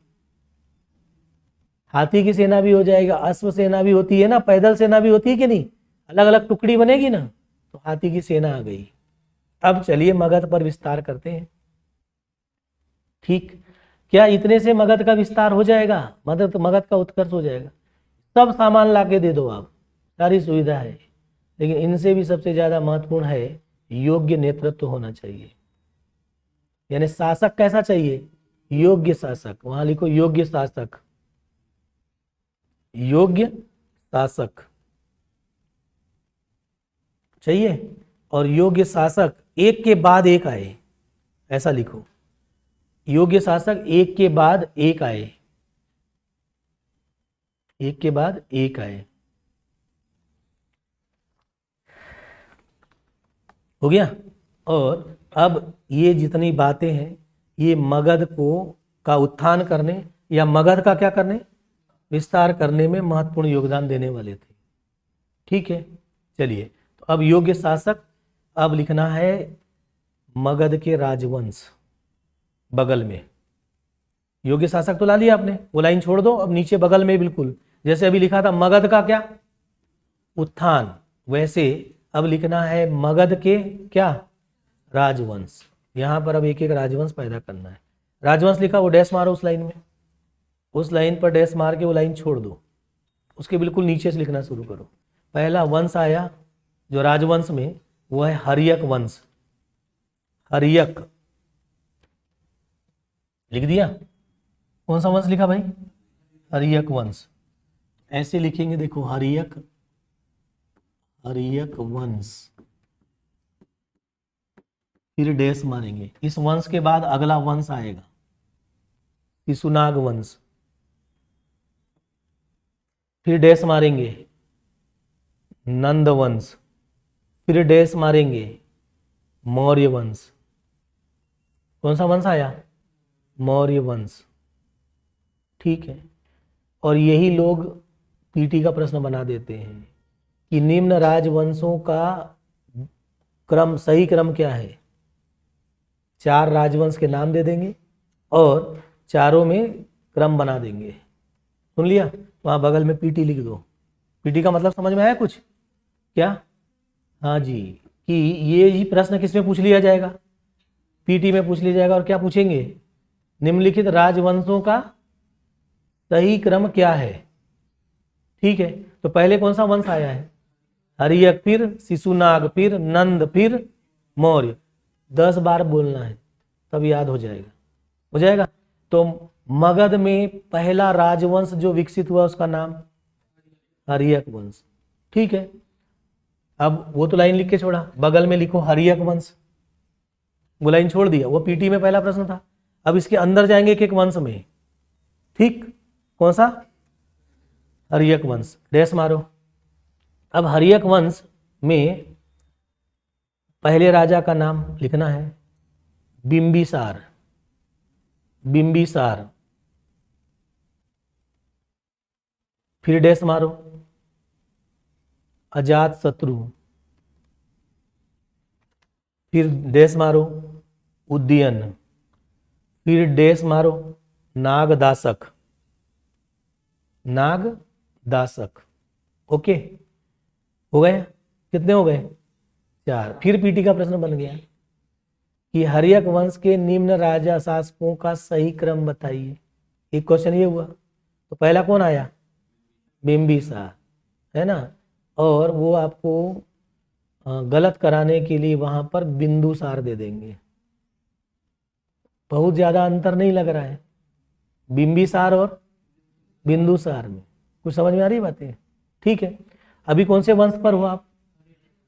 S1: हाथी की सेना भी हो जाएगा, अश्व सेना भी होती है ना, पैदल सेना भी होती है कि नहीं, अलग अलग टुकड़ी बनेगी ना, तो हाथी की सेना आ गई। अब चलिए मगध पर विस्तार करते हैं। ठीक, क्या इतने से मगध का विस्तार हो जाएगा, मगध का उत्कर्ष हो जाएगा? सब सामान लाके दे दो आप, सारी सुविधा है, लेकिन इनसे भी सबसे ज्यादा महत्वपूर्ण है योग्य नेतृत्व होना चाहिए। यानी शासक कैसा चाहिए, योग्य शासक। वहां लिखो योग्य शासक, योग्य शासक चाहिए, और योग्य शासक एक के बाद एक आए, ऐसा लिखो, योग्य शासक एक के बाद एक आए, एक के बाद एक आए। हो गया। और अब ये जितनी बातें हैं ये मगध को का उत्थान करने या मगध का क्या करने, विस्तार करने में महत्वपूर्ण योगदान देने वाले थे। ठीक है, चलिए, तो अब योग्य शासक, अब लिखना है मगध के राजवंश बगल में। योग्य शासक तो ला लिया आपने, वो लाइन छोड़ दो, अब नीचे बगल में बिल्कुल जैसे अभी लिखा था मगध का क्या उत्थान, वैसे अब लिखना है मगध के क्या राजवंश। यहां पर अब एक एक राजवंश पैदा करना है। राजवंश लिखा, वो डैश मारो उस लाइन में, उस लाइन पर डैश मार के वो लाइन छोड़ दो, उसके बिल्कुल नीचे से लिखना शुरू करो। पहला वंश आया जो राजवंश में, वो है हर्यक वंश। हर्यक लिख दिया, कौन सा वंश लिखा भाई, हर्यक वंश। ऐसे लिखेंगे, देखो हर्यक, हर्यक वंश, फिर डैश मारेंगे। इस वंश के बाद अगला वंश आएगा शिशुनाग वंश, फिर डैश मारेंगे नंद वंश, फिर डैश मारेंगे मौर्य वंश। कौन सा वंश आया, मौर्य वंश। ठीक है, और यही लोग पीटी का प्रश्न बना देते हैं कि निम्न राजवंशों का क्रम, सही क्रम क्या है। 4 राजवंश के नाम दे देंगे और चारों में क्रम बना देंगे। सुन लिया, वहां बगल में पीटी लिख दो। पीटी का मतलब समझ में आया कुछ क्या, हाँ जी, कि ये ही प्रश्न किसमें पूछ लिया जाएगा, पीटी में पूछ लिया जाएगा। और क्या पूछेंगे, निम्नलिखित राजवंशों का सही क्रम क्या है। ठीक है, तो पहले कौन सा वंश आया है, हर्यक, फिर शिशुनाग, फिर नंद, फिर मौर्य। 10 बार बोलना है तब याद हो जाएगा, हो जाएगा। तो मगध में पहला राजवंश जो विकसित हुआ उसका नाम हर्यक वंश। ठीक है, अब वो तो लाइन लिख के छोड़ा, बगल में लिखो हर्यक वंश, वो लाइन छोड़ दिया, वो पीटी में पहला प्रश्न था। अब इसके अंदर जाएंगे एक एक वंश में। ठीक, कौन सा, हर्यक वंश, डैश मारो। अब हर्यक वंश में पहले राजा का नाम लिखना है बिंबिसार, बिंबिसार, फिर डैश मारो अजात शत्रु, फिर डैश मारो उदयन, फिर डैश मारो नागदासक, नागदासक। ओके, हो गए, कितने हो गए, 4। फिर पीटी का प्रश्न बन गया कि हर्यक वंश के निम्न राजा शासकों का सही क्रम बताइए। एक क्वेश्चन ये हुआ, तो पहला कौन आया, बिंबिसार, है ना, और वो आपको गलत कराने के लिए वहां पर बिंदुसार दे देंगे। बहुत ज्यादा अंतर नहीं लग रहा है बिंबिसार और बिंदुसार में, कुछ समझ में आ रही बातें। ठीक है, अभी कौन से वंश पर हो आप,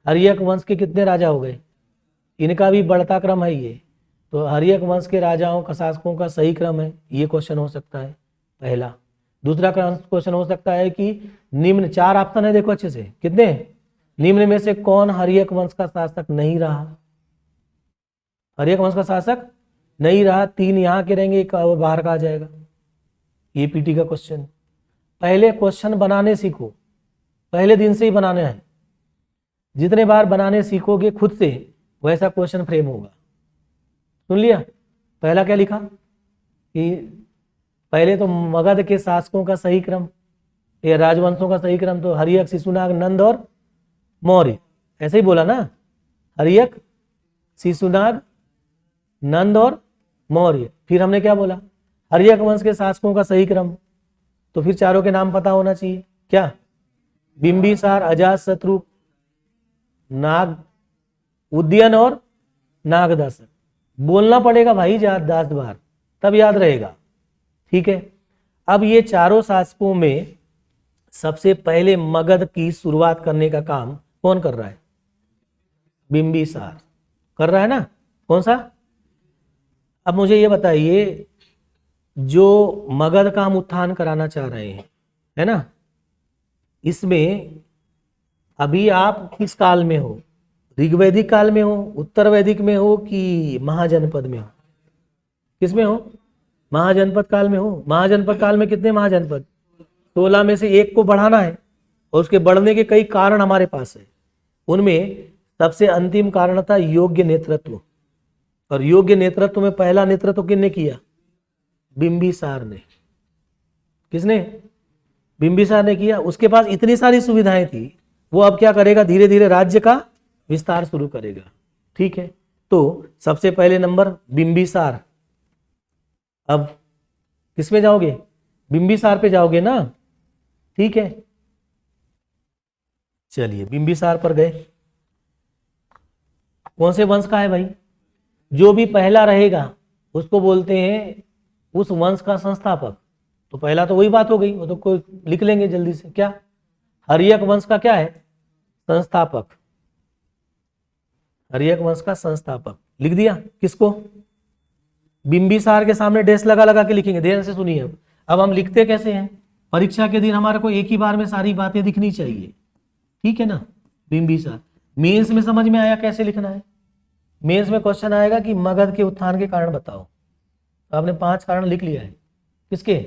S1: हर्यक वंश के कितने राजा हो गए, इनका भी बढ़ता क्रम है ये। तो हर्यक वंश के राजाओं का, शासकों का सही क्रम है, ये क्वेश्चन हो सकता है पहला। दूसरा क्वेश्चन हो सकता है कि निम्न, 4 ऑप्शन है देखो अच्छे से, कितने, निम्न में से कौन हर्यक वंश का शासक नहीं रहा। हर्यक वंश का शासक नहीं रहा, 3 यहाँ के रहेंगे, एक और बाहर का आ जाएगा। ये पीटी का क्वेश्चन। पहले क्वेश्चन बनाने सीखो, पहले दिन से ही बनाने हैं। जितने बार बनाने सीखोगे खुद से, वैसा क्वेश्चन फ्रेम होगा। सुन लिया? पहला क्या लिखा कि पहले तो मगध के शासकों का सही क्रम या राजवंशों का सही क्रम तो हर्यक, शिशुनाग, नंद और मौर्य, ऐसे ही बोला ना, हर्यक, शिशुनाग, नंद और मौर्य। फिर हमने क्या बोला? हर्यक वंश के शासकों का सही क्रम, तो फिर चारों के नाम पता होना चाहिए। क्या? बिंबिसार, अजातशत्रु, नाग, उदयन और नागदशक। बोलना पड़ेगा भाई 10 बार, तब याद रहेगा। ठीक है, अब ये चारों शासकों में सबसे पहले मगध की शुरुआत करने का काम कौन कर रहा है? बिंबिसार कर रहा है ना। कौन सा? अब मुझे ये बताइए, जो मगध का हम उत्थान कराना चाह रहे हैं, है ना, इसमें अभी आप किस काल में हो? ऋग्वैदिक काल में हो, उत्तर वैदिक में हो कि महाजनपद में हो? किस में हो? महाजनपद काल में हो। महाजनपद काल में कितने महाजनपद? 16 में से एक को बढ़ाना है, और उसके बढ़ने के कई कारण हमारे पास है। उनमें सबसे अंतिम कारण था योग्य नेतृत्व, और योग्य नेतृत्व में पहला नेतृत्व किसने किया? बिंबिसार ने। किसने? बिंबिसार ने किया। उसके पास इतनी सारी सुविधाएं थी, वो अब क्या करेगा? धीरे धीरे राज्य का विस्तार शुरू करेगा। ठीक है, तो सबसे पहले नंबर बिंबिसार। अब किस में जाओगे? बिंबिसार पे जाओगे ना। ठीक है, चलिए बिंबिसार पर गए। कौन से वंश का है भाई? जो भी पहला रहेगा उसको बोलते हैं उस वंश का संस्थापक। तो पहला तो वही बात हो गई, वो तो कोई लिख लेंगे जल्दी से। क्या? हर्यक वंश का क्या है? संस्थापक। हर्यक वंश का संस्थापक लिख दिया। किसको? बिंबिसार के सामने डैश लगा लगा के लिखेंगे। ध्यान से सुनिए। अब हम लिखते कैसे हैं? परीक्षा के दिन हमारे को एक ही बार में सारी बातें दिखनी चाहिए। ठीक है ना? बिंबिसार। मेंस में समझ में आया कैसे लिखना है? मेंस में क्वेश्चन आएगा कि मगध के उत्थान के कारण बताओ, तो आपने 5 कारण लिख लिया है। किसके?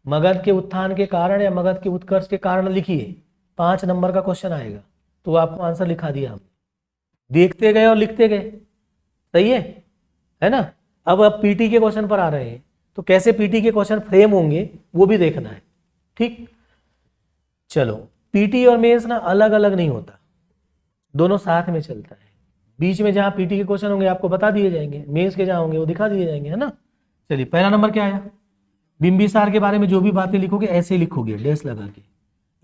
S1: मगध के उत्थान के कारण या मगध के उत्कर्ष के कारण लिखिए। 5 नंबर का क्वेश्चन आएगा, तो आपको आंसर लिखा दिया हमने। देखते गए और लिखते गए। सही है ना? अब पीटी के क्वेश्चन पर आ रहे हैं, तो कैसे पीटी के क्वेश्चन फ्रेम होंगे वो भी देखना है। ठीक, चलो। पीटी और मेंस ना अलग अलग नहीं होता, दोनों साथ में चलता है। बीच में जहां पीटी के क्वेश्चन होंगे आपको बता दिए जाएंगे, मेंस के जहां होंगे वो दिखा दिए जाएंगे, है ना। चलिए, पहला नंबर क्या आया? बिंबिसार के बारे में जो भी बातें लिखोगे ऐसे लिखोगे, डैश लगा के।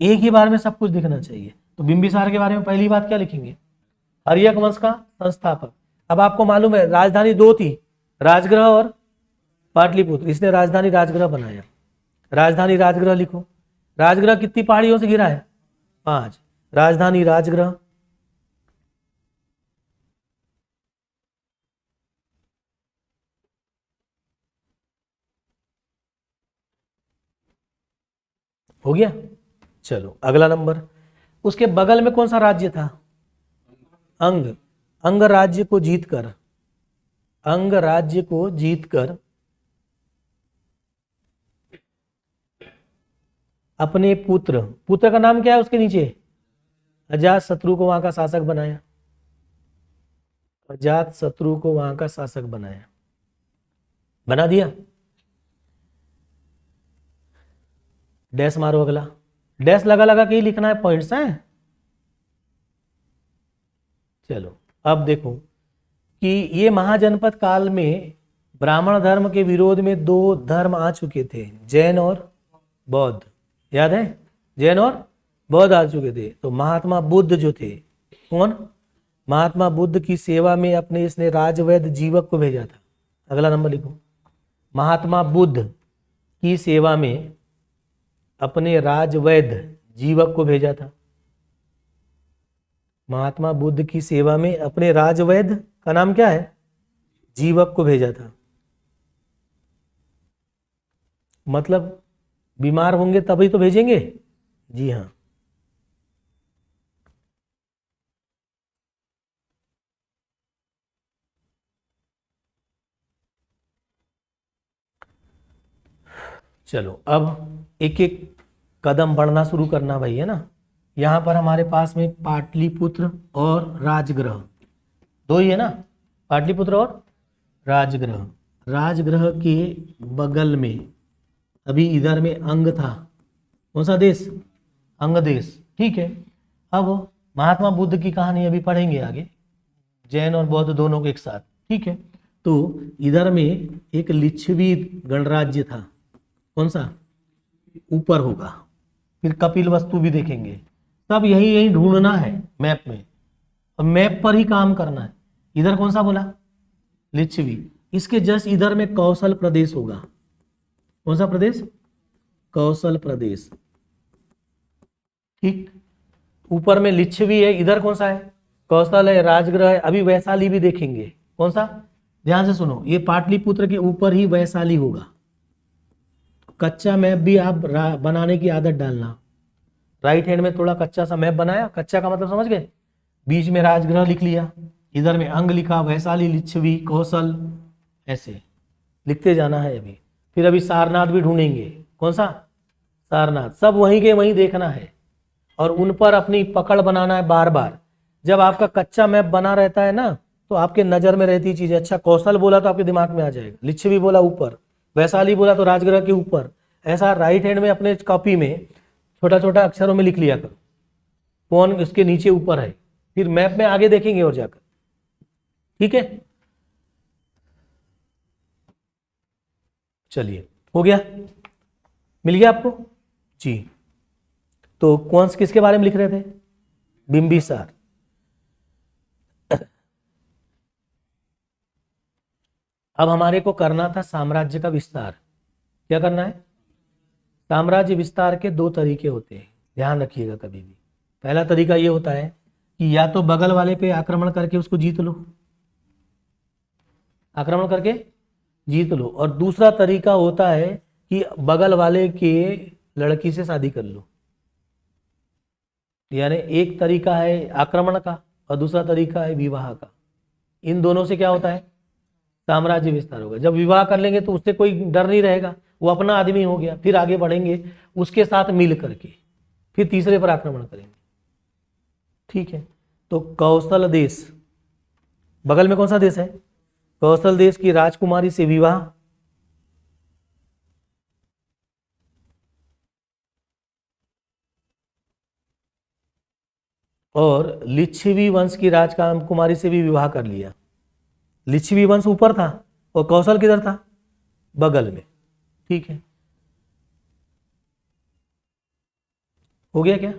S1: एक ही बार में सब कुछ दिखना चाहिए। तो बिंबिसार के बारे में पहली बात क्या लिखेंगे? हर्यक वंश का संस्थापक। अब आपको मालूम है राजधानी 2 थी, राजगृह और पाटलिपुत्र। इसने राजधानी राजगृह बनाया। राजधानी राजगृह लिखो। राजगृह कितनी पहाड़ियों से घिरा है? 5। राजधानी राजगृह। हो गया। चलो अगला नंबर। उसके बगल में कौन सा राज्य था? अंग। अंग राज्य को जीतकर, अंग राज्य को जीतकर अपने पुत्र, पुत्र का नाम क्या है उसके नीचे? अजात शत्रु को वहां का शासक बनाया। अजात शत्रु को वहां का शासक बनाया, बना दिया। डैश मारो अगला। डैश लगा लगा के ही लिखना है, पॉइंट्स हैं। चलो अब देखो कि ये महाजनपद काल में ब्राह्मण धर्म के विरोध में 2 धर्म आ चुके थे, जैन और बौद्ध। याद है? जैन और बौद्ध आ चुके थे। तो महात्मा बुद्ध जो थे, कौन? महात्मा बुद्ध की सेवा में अपने इसने राजवैद्य जीवक को भेजा था। अगला नंबर लिखो। महात्मा बुद्ध की सेवा में अपने राजवैद्य जीवक को भेजा था। महात्मा बुद्ध की सेवा में अपने राजवैद्य का नाम क्या है? जीवक को भेजा था। मतलब बीमार होंगे तभी तो भेजेंगे। जी हाँ। चलो अब एक एक कदम बढ़ना शुरू करना भाई, है ना। यहाँ पर हमारे पास में पाटलिपुत्र और राजगृह दो ही है ना, पाटलिपुत्र और राजगृह। राजगृह के बगल में अभी इधर में अंग था, कौन सा देश, अंग देश, ठीक है। अब महात्मा बुद्ध की कहानी अभी पढ़ेंगे आगे, जैन और बौद्ध दोनों के एक साथ, ठीक है। तो इधर में एक लिच्छवी गणराज्य था, कौन सा, ऊपर होगा, फिर कपिल वस्तु भी देखेंगे, सब यही यही ढूंढना है मैप में, और मैप पर ही काम करना है। इधर कौन सा बोला, लिच्छवी, इसके जस्ट इधर में कौशल प्रदेश होगा, कौन सा प्रदेश, कौशल प्रदेश, ठीक। ऊपर में लिच्छवी है, इधर कौन सा है, कौशल है, राजगृह है, अभी वैशाली भी देखेंगे, कौन सा, ध्यान से सुनो, ये पाटलिपुत्र के ऊपर ही वैशाली होगा। कच्चा मैप भी आप बनाने की आदत डालना, राइट हैंड में थोड़ा कच्चा सा मैप बनाया, कच्चा का मतलब समझ गए, बीच में राजगृह लिख लिया, इधर में अंग लिखा, वैशाली, लिच्छवी, कौशल, ऐसे लिखते जाना है अभी। फिर अभी सारनाथ भी ढूंढेंगे, कौन सा, सारनाथ, सब वहीं के वहीं देखना है और उन पर अपनी पकड़ बनाना है बार बार। जब आपका कच्चा मैप बना रहता है ना, तो आपके नजर में रहती चीजें, अच्छा कौशल बोला तो आपके दिमाग में आ जाएगा, लिच्छवी बोला ऊपर, वैशाली बोला तो राजगृह के ऊपर, ऐसा राइट हैंड में अपने कॉपी में छोटा छोटा अक्षरों में लिख लिया करो, कौन उसके नीचे ऊपर है, फिर मैप में आगे देखेंगे और जाकर, ठीक है। चलिए हो गया, मिल गया आपको जी। तो कौन किसके बारे में लिख रहे थे, बिंबिसार। अब हमारे को करना था साम्राज्य का विस्तार। क्या करना है, साम्राज्य विस्तार के दो तरीके होते हैं, ध्यान रखिएगा कभी भी। पहला तरीका ये होता है कि या तो बगल वाले पे आक्रमण करके उसको जीत लो, आक्रमण करके जीत लो, और दूसरा तरीका होता है कि बगल वाले के लड़की से शादी कर लो। यानी एक तरीका है आक्रमण का और दूसरा तरीका है विवाह का। इन दोनों से क्या होता है, साम्राज्य विस्तार होगा। जब विवाह कर लेंगे तो उससे कोई डर नहीं रहेगा, वो अपना आदमी हो गया, फिर आगे बढ़ेंगे उसके साथ मिल करके, फिर तीसरे पर आक्रमण करेंगे, ठीक है। तो कौशल देश, बगल में कौन सा देश है, कौशल देश की राजकुमारी से विवाह, और लिच्छवी वंश की राजकुमारी से भी विवाह कर लिया। लिच्छवी वंश ऊपर था और कौशल किधर था, बगल में, ठीक है। हो गया क्या,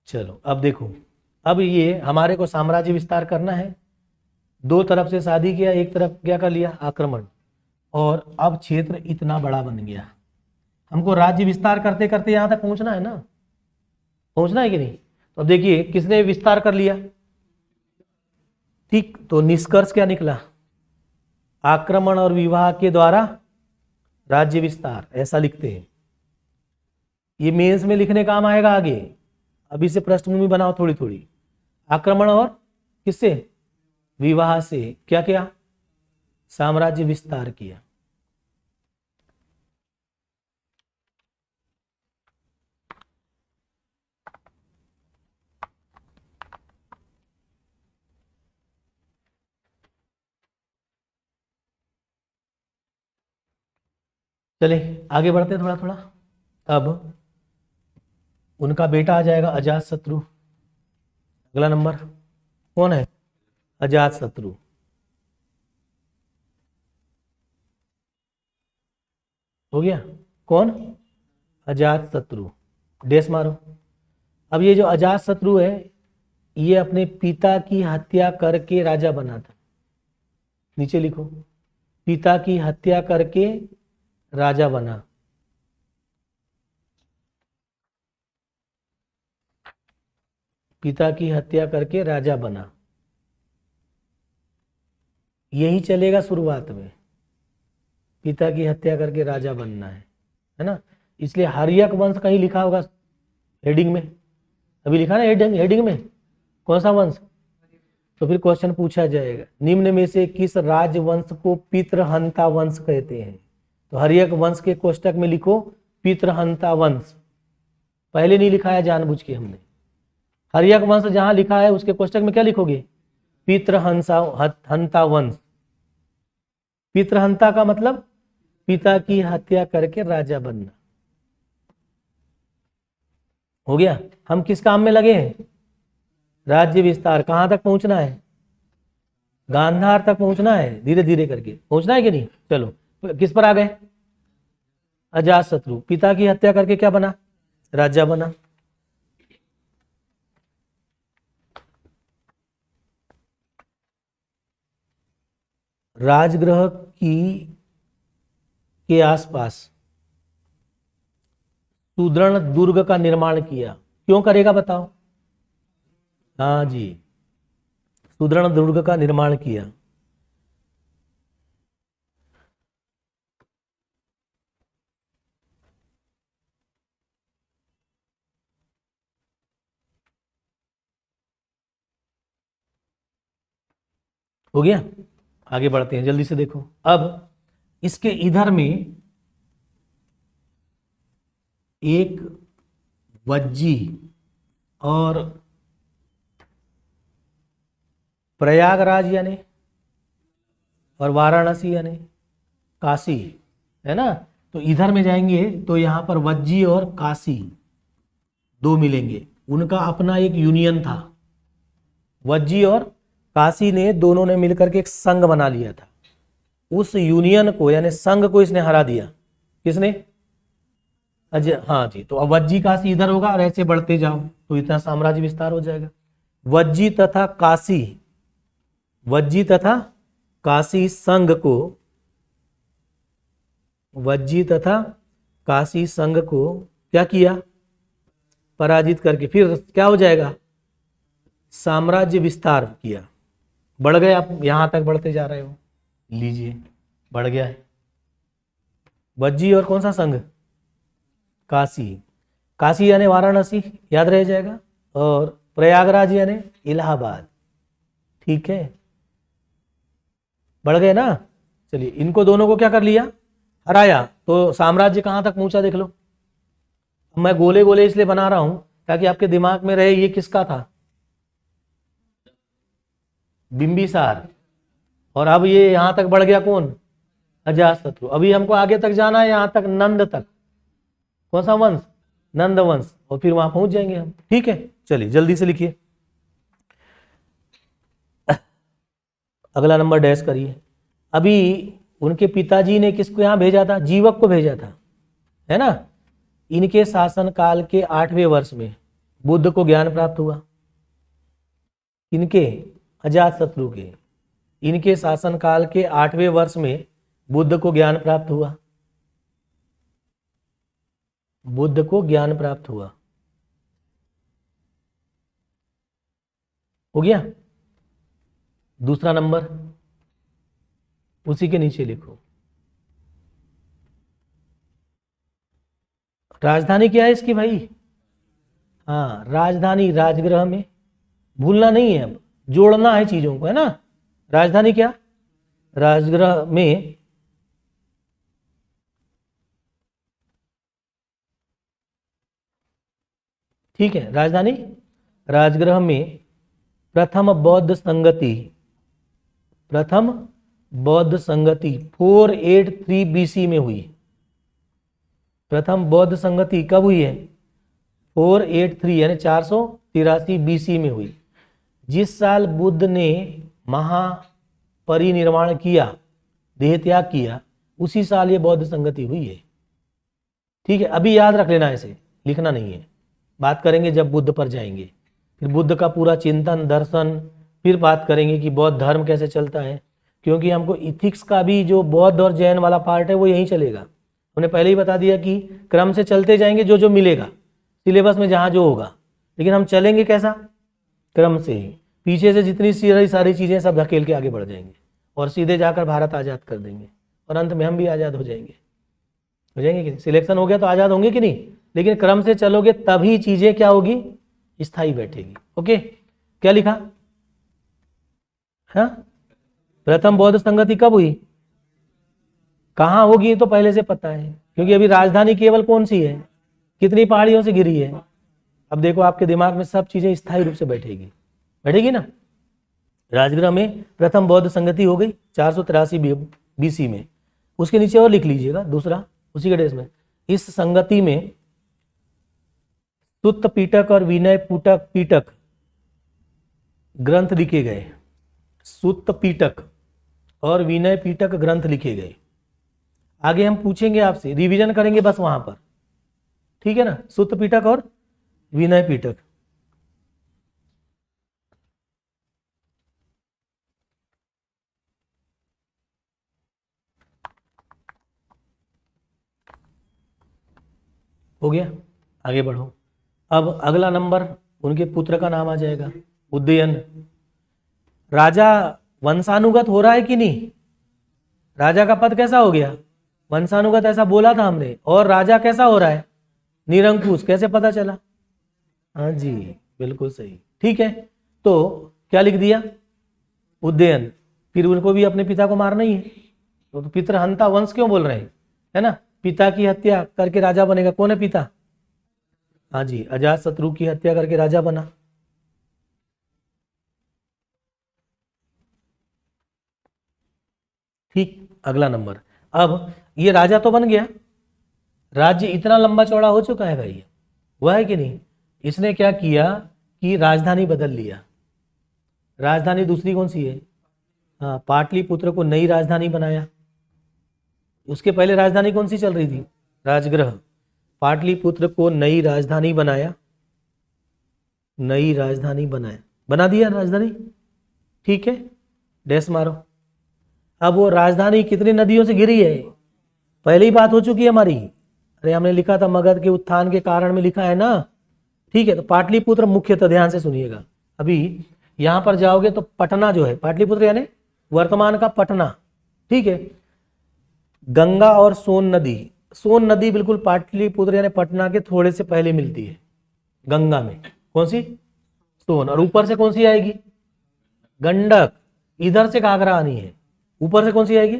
S1: चलो अब देखो, अब ये हमारे को साम्राज्य विस्तार करना है, दो तरफ से शादी किया, एक तरफ क्या कर लिया, आक्रमण, और अब क्षेत्र इतना बड़ा बन गया, हमको राज्य विस्तार करते करते यहां तक पहुंचना है ना, पहुंचना है कि नहीं। तो अब देखिए किसने विस्तार कर लिया, ठीक। तो निष्कर्ष क्या निकला, आक्रमण और विवाह के द्वारा राज्य विस्तार, ऐसा लिखते हैं। ये मेंस में लिखने काम आएगा आगे, अभी से पृष्ठभूमि बनाओ थोड़ी थोड़ी। आक्रमण और किससे, विवाह से क्या किया, साम्राज्य विस्तार किया। चले आगे बढ़ते थोड़ा थोड़ा। अब उनका बेटा आ जाएगा अजात शत्रु, अगला नंबर कौन है, अजात शत्रु। हो गया, कौन, अजात शत्रु, डेस मारो। अब ये जो अजात शत्रु है, ये अपने पिता की हत्या करके राजा बना था, नीचे लिखो, पिता की हत्या करके राजा बना। पिता की हत्या करके राजा बना, यही चलेगा शुरुआत में, पिता की हत्या करके राजा बनना है ना। इसलिए हर्यक वंश कहीं लिखा होगा हेडिंग में, अभी लिखा ना हेडिंग में, कौन सा वंश, तो फिर क्वेश्चन पूछा जाएगा, निम्न में से किस राजवंश को पितृहंता वंश कहते हैं? तो हर एक वंश के कोष्टक में लिखो पितृहंता वंश। पहले नहीं लिखा है जानबूझ के हमने। हर एक वंश जहां लिखा है उसके कोष्टक में क्या लिखोगे? पितृहंता वंश। पितृहंता का मतलब पिता की हत्या करके राजा बनना। हो गया। हम किस काम में लगे हैं? राज्य विस्तार। कहां तक पहुंचना है? गांधार तक पहुंचना है, धीरे धीरे करके पहुंचना है कि नहीं? चलो किस पर आ गए? अजातशत्रु। पिता की हत्या करके क्या बना? राजा बना। राजगृह के आसपास सुदृढ़ दुर्ग का निर्माण किया। क्यों करेगा बताओ? हाँ जी, सुदृढ़ दुर्ग का निर्माण किया। हो गया। आगे बढ़ते हैं, जल्दी से देखो। अब इसके इधर में एक वज्जी और प्रयागराज यानी और वाराणसी यानी काशी है ना। तो इधर में जाएंगे तो यहां पर वज्जी और काशी दो मिलेंगे। उनका अपना एक यूनियन था। वज्जी और काशी ने दोनों ने मिलकर के एक संघ बना लिया था। उस यूनियन को यानी संघ को इसने हरा दिया। किसने? अजय। हाँ जी। तो अब वज्जी काशी इधर होगा और ऐसे बढ़ते जाओ तो इतना साम्राज्य विस्तार हो जाएगा। वज्जी तथा काशी, वज्जी तथा काशी संघ को, वज्जी तथा काशी संघ को क्या किया? पराजित करके फिर क्या हो जाएगा? साम्राज्य विस्तार किया। बढ़ गए, आप यहां तक बढ़ते जा रहे हो। लीजिए, बढ़ गया है। वज्जी और कौन सा संघ? काशी। काशी यानी वाराणसी, याद रह जाएगा। और प्रयागराज यानी इलाहाबाद। ठीक है, बढ़ गए ना। चलिए, इनको दोनों को क्या कर लिया? हराया। तो साम्राज्य कहां तक पहुंचा देख लो। मैं गोले गोले इसलिए बना रहा हूं ताकि आपके दिमाग में रहे ये किसका था? बिंबिसार। और अब ये यहां तक बढ़ गया कौन? अजातशत्रु। अभी हमको आगे तक जाना है, यहां तक नंद तक। कौन सा वंश? नंद वंश। और फिर वहां पहुंच जाएंगे हम। ठीक है, चलिए जल्दी से लिखिए। अगला नंबर डैश करिए। अभी उनके पिताजी ने किसको यहां भेजा था? जीवक को भेजा था, है ना। इनके शासनकाल के 8वें वर्ष में बुद्ध को ज्ञान प्राप्त हुआ। इनके, अजातशत्रु के, इनके शासनकाल के 8वें वर्ष में बुद्ध को ज्ञान प्राप्त हुआ। बुद्ध को ज्ञान प्राप्त हुआ। हो गया। दूसरा नंबर उसी के नीचे लिखो। राजधानी क्या है इसकी भाई? हाँ, राजधानी राजगृह में। भूलना नहीं है, अब जोड़ना है चीजों को, है ना। राजधानी क्या? राजगृह में। ठीक है, राजधानी राजगृह में प्रथम बौद्ध संगति, प्रथम बौद्ध संगति 483 बीसी में हुई। प्रथम बौद्ध संगति कब हुई है? 483 यानी 483 बीसी में हुई। जिस साल बुद्ध ने महापरिनिर्वाण किया, देह त्याग किया, उसी साल ये बौद्ध संगति हुई है। ठीक है, अभी याद रख लेना, ऐसे लिखना नहीं है। बात करेंगे जब बुद्ध पर जाएंगे, फिर बुद्ध का पूरा चिंतन दर्शन, फिर बात करेंगे कि बौद्ध धर्म कैसे चलता है। क्योंकि हमको इथिक्स का भी जो बौद्ध और जैन वाला पार्ट है वो यहीं चलेगा। हमने पहले ही बता दिया कि क्रम से चलते जाएंगे, जो जो मिलेगा सिलेबस में जहाँ जो होगा, लेकिन हम चलेंगे कैसा? क्रम से ही। पीछे से जितनी सारी चीज़ें सब धकेल के आगे बढ़ जाएंगे और सीधे जाकर भारत आज़ाद कर देंगे और अंत में हम भी आज़ाद हो जाएंगे। हो जाएंगे कि नहीं? सिलेक्शन हो गया तो आज़ाद होंगे कि नहीं? लेकिन क्रम से चलोगे तभी चीज़ें क्या होगी? स्थायी बैठेगी। ओके, क्या लिखा? हाँ, प्रथम बौद्ध संगति कब हुई, कहाँ होगी, ये तो पहले से पता है, क्योंकि अभी राजधानी केवल कौन सी है, कितनी पहाड़ियों से घिरी है। अब देखो आपके दिमाग में सब चीजें स्थायी रूप से बैठेगी, बैठेगी ना। राजगृह में प्रथम बौद्ध संगति हो गई 483 BC में। उसके नीचे और लिख लीजिएगा दूसरा उसी के डेस में, इस संगति में सुत्त पीटक और विनय पीटक ग्रंथ लिखे गए। सुत्त पीटक और विनय पीटक ग्रंथ लिखे गए। आगे हम पूछेंगे आपसे, रिवीजन करेंगे बस वहां पर, ठीक है ना। सुत्त पीटक और विनय पीटक। हो गया, आगे बढ़ो। अब अगला नंबर उनके पुत्र का नाम आ जाएगा, उदयन। राजा वंशानुगत हो रहा है कि नहीं, राजा का पद कैसा हो गया, वंशानुगत ऐसा बोला था हमने, और राजा कैसा हो रहा है, निरंकुश। कैसे पता चला, हाँ जी बिल्कुल सही, ठीक है। तो क्या लिख दिया, उदयन। फिर उनको भी अपने पिता को मारना ही है, तो पितृहंता वंश क्यों बोल रहे हैं, है ना। पिता की हत्या करके राजा बनेगा, कौन है पिता, हाँ जी, अजात शत्रु की हत्या करके राजा बना। ठीक, अगला नंबर। अब ये राजा तो बन गया, राज्य इतना लंबा चौड़ा हो चुका है भाई, हुआ है कि नहीं। इसने क्या किया कि राजधानी बदल लिया। राजधानी दूसरी कौन सी है, हाँ, पाटलिपुत्र को नई राजधानी बनाया। उसके पहले राजधानी कौन सी चल रही थी, राजगृह। पाटलिपुत्र को नई राजधानी बनाया, नई राजधानी बनाया, बना दिया राजधानी, ठीक है, डैश मारो। अब वो राजधानी कितनी नदियों से घिरी है, पहले ही बात हो चुकी है हमारी। अरे हमने लिखा था मगध के उत्थान के कारण में लिखा है ना, ठीक है। तो पाटलिपुत्र मुख्यतः ध्यान से सुनिएगा, अभी यहां पर जाओगे तो पटना जो है, पाटलिपुत्र यानी वर्तमान का पटना, ठीक है। गंगा और सोन नदी, सोन नदी बिल्कुल पाटलिपुत्र यानी पटना के थोड़े से पहले मिलती है, गंगा में कौन सी, सोन। और ऊपर से कौन सी आएगी, गंडक। इधर से घाघरा आनी है, ऊपर से कौन सी आएगी,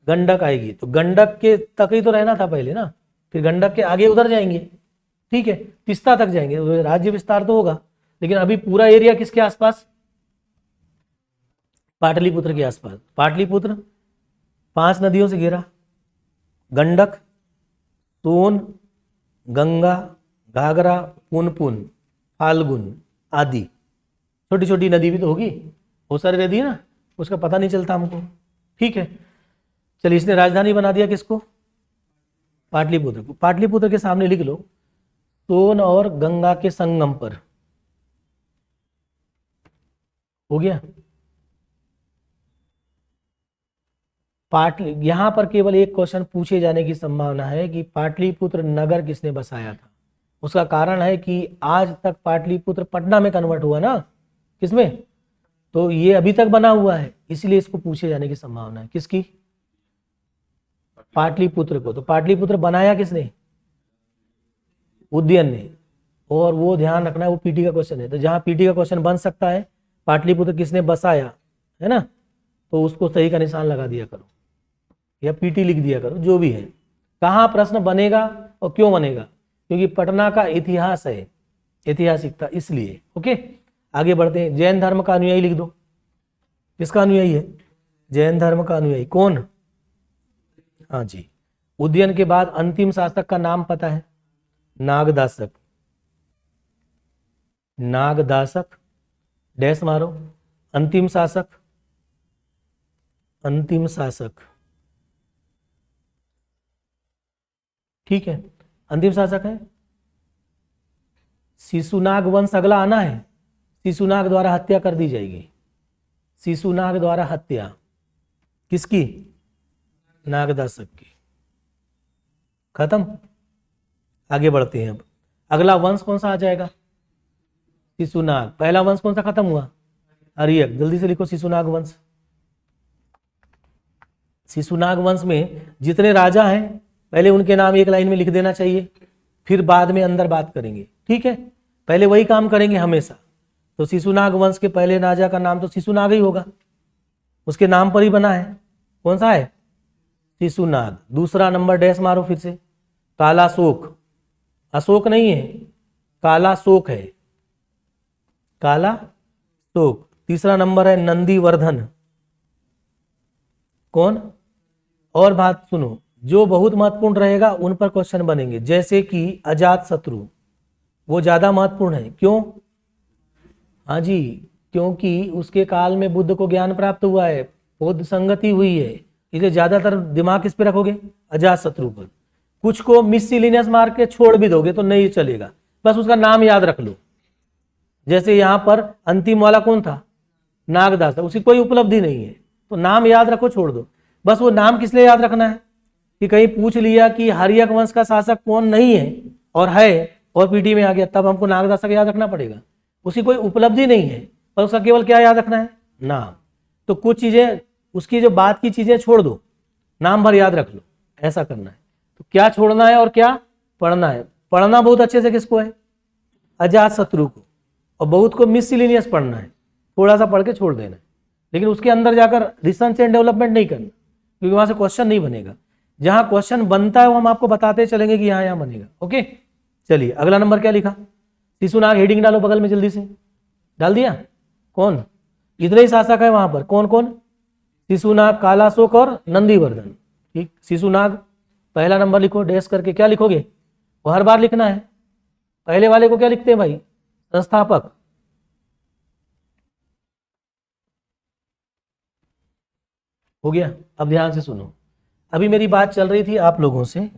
S1: गंडक आएगी। तो गंडक के तक ही तो रहना था पहले ना, फिर गंडक के आगे उधर जाएंगे, ठीक है, तिस्ता तक जाएंगे, तो राज्य विस्तार तो होगा। लेकिन अभी पूरा एरिया किसके आसपास, पाटलिपुत्र के आसपास। पाटलिपुत्र 5 नदियों से घिरा, गंडक, सोन, गंगा, घाघरा, पुनपुन, फाल्गुन आदि। छोटी छोटी नदी भी तो होगी, बहुत सारी नदी है ना, उसका पता नहीं चलता हमको, ठीक है। चलिए, इसने राजधानी बना दिया किसको, पाटलिपुत्र को। पाटलिपुत्र के सामने लिख लो, सोन और गंगा के संगम पर, हो गया। यहां पर केवल एक क्वेश्चन पूछे जाने की संभावना है कि पाटलिपुत्र नगर किसने बसाया था। उसका कारण है कि आज तक पाटलिपुत्र पटना में कन्वर्ट हुआ ना, किसमें, तो ये अभी तक बना हुआ है, इसलिए इसको पूछे जाने की संभावना है। किसकी, पाटलिपुत्र को। तो पाटलिपुत्र बनाया किसने, उदयन ने। और वो ध्यान रखना है, वो पीटी का क्वेश्चन है, तो जहां पीटी का क्वेश्चन बन सकता है पाटलिपुत्र किसने बसाया, है ना, तो उसको सही का निशान लगा दिया करो या पीटी लिख दिया करो, जो भी है। कहाँ प्रश्न बनेगा और क्यों बनेगा, क्योंकि पटना का इतिहास है, ऐतिहासिकता, इसलिए। ओके, आगे बढ़ते हैं। जैन धर्म का अनुयायी लिख दो, किसका अनुयायी है, जैन धर्म का अनुयायी कौन, हाँ जी। उदयन के बाद अंतिम शासक का नाम पता है, नागदासक। नागदासक, डैश मारो। अंतिम शासक, अंतिम शासक, ठीक है, अंतिम शासक है शिशुनाग वंश। अगला आना है, शिशुनाग द्वारा हत्या कर दी जाएगी। शिशुनाग द्वारा हत्या किसकी, नागदासक की। खत्म, आगे बढ़ते हैं। अब अगला वंश कौन सा आ जाएगा, शिशुनाग। पहला वंश कौन सा खत्म हुआ, अरियक। जल्दी से लिखो शिशुनाग वंश। शिशुनाग वंश में जितने राजा हैं पहले उनके नाम एक लाइन में लिख देना चाहिए, फिर बाद में अंदर बात करेंगे, ठीक है। पहले वही काम करेंगे हमेशा। तो शिशुनाग वंश के पहले राजा का नाम तो शिशुनाग ही होगा, उसके नाम पर ही बना है। कौन सा है? शिशुनाग। दूसरा नंबर डैश मारो फिर से। काला शोक, अशोक नहीं है, काला शोक है, काला शोक। तीसरा नंबर है नंदीवर्धन। कौन? और बात सुनो, जो बहुत महत्वपूर्ण रहेगा उन पर क्वेश्चन बनेंगे, जैसे कि अजात शत्रु, वो ज्यादा महत्वपूर्ण है। क्यों? हाँ जी, क्योंकि उसके काल में बुद्ध को ज्ञान प्राप्त हुआ है, बौद्ध संगति हुई है, इसलिए ज्यादातर दिमाग किस पे रखोगे? अजात शत्रु पर। कुछ को मिससिलिनियस मार के छोड़ भी दोगे तो नहीं चलेगा, बस उसका नाम याद रख लो। जैसे यहां पर अंतिम वाला कौन था? नागदास, उसकी कोई उपलब्धि नहीं है, तो नाम याद रखो, छोड़ दो। बस वो नाम किस लिए याद रखना है कि कहीं पूछ लिया कि हर्यक वंश का शासक कौन नहीं है और है, और पीटी में आ गया, तब हमको नागदास का याद रखना पड़ेगा। उसकी कोई उपलब्धि नहीं है, पर उसका केवल क्या याद रखना है? नाम। तो कुछ चीजें, उसकी जो बात की चीजें छोड़ दो, नाम भर याद रख लो, ऐसा करना है। तो क्या छोड़ना है और क्या पढ़ना है? पढ़ना बहुत अच्छे से किसको है? अजात शत्रु को। और बहुत को मिससिलिनियस पढ़ना है, थोड़ा सा पढ़ के छोड़ देना है, लेकिन उसके अंदर जाकर रिसर्च एंड डेवलपमेंट नहीं करना, क्योंकि वहां से क्वेश्चन नहीं बनेगा। जहां क्वेश्चन बनता है वो हम आपको बताते चलेंगे कि यहाँ यहाँ बनेगा। ओके, चलिए अगला नंबर क्या लिखा? शिशुनाग, हेडिंग डालो बगल में जल्दी से। डाल दिया? कौन? इतने ही शासक है वहां पर, कौन कौन? शिशुनाग, कालाशोक और नंदीवर्धन। ठीक, शिशुनाग पहला नंबर लिखो, डैश करके। क्या लिखोगे? वो हर बार लिखना है। पहले वाले को क्या लिखते हैं भाई? संस्थापक। हो गया? अब ध्यान से सुनो, अभी मेरी बात चल रही थी आप लोगों से,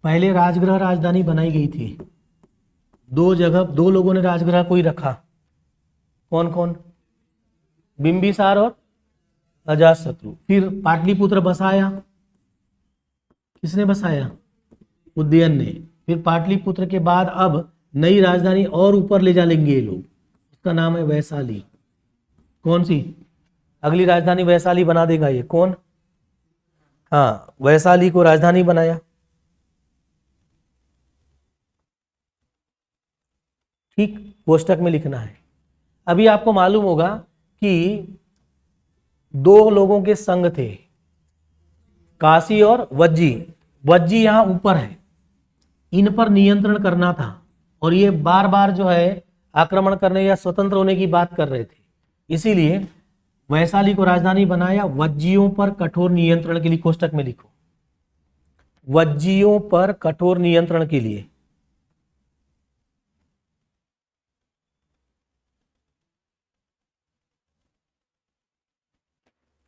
S1: पहले राजगृह राजधानी बनाई गई थी, दो जगह, दो लोगों ने राजगृह को ही रखा। कौन कौन? बिंबिसार और अजातशत्रु। फिर पाटलिपुत्र बसाया, किसने बसाया? उदयन ने। फिर पाटलिपुत्र के बाद अब नई राजधानी और ऊपर ले जा लेंगे ये लोग, उसका नाम है वैशाली। कौन सी? अगली राजधानी वैशाली बना देगा ये। कौन? हाँ, वैशाली को राजधानी बनाया। ठीक, कोष्टक में लिखना है। अभी आपको मालूम होगा कि दो लोगों के संघ थे, काशी और वज्जी। वज्जी यहां ऊपर है, इन पर नियंत्रण करना था, और ये बार बार जो है आक्रमण करने या स्वतंत्र होने की बात कर रहे थे, इसीलिए वैशाली को राजधानी बनाया। वज्जियों पर कठोर नियंत्रण के लिए, कोष्टक में लिखो, वज्जियों पर कठोर नियंत्रण के लिए।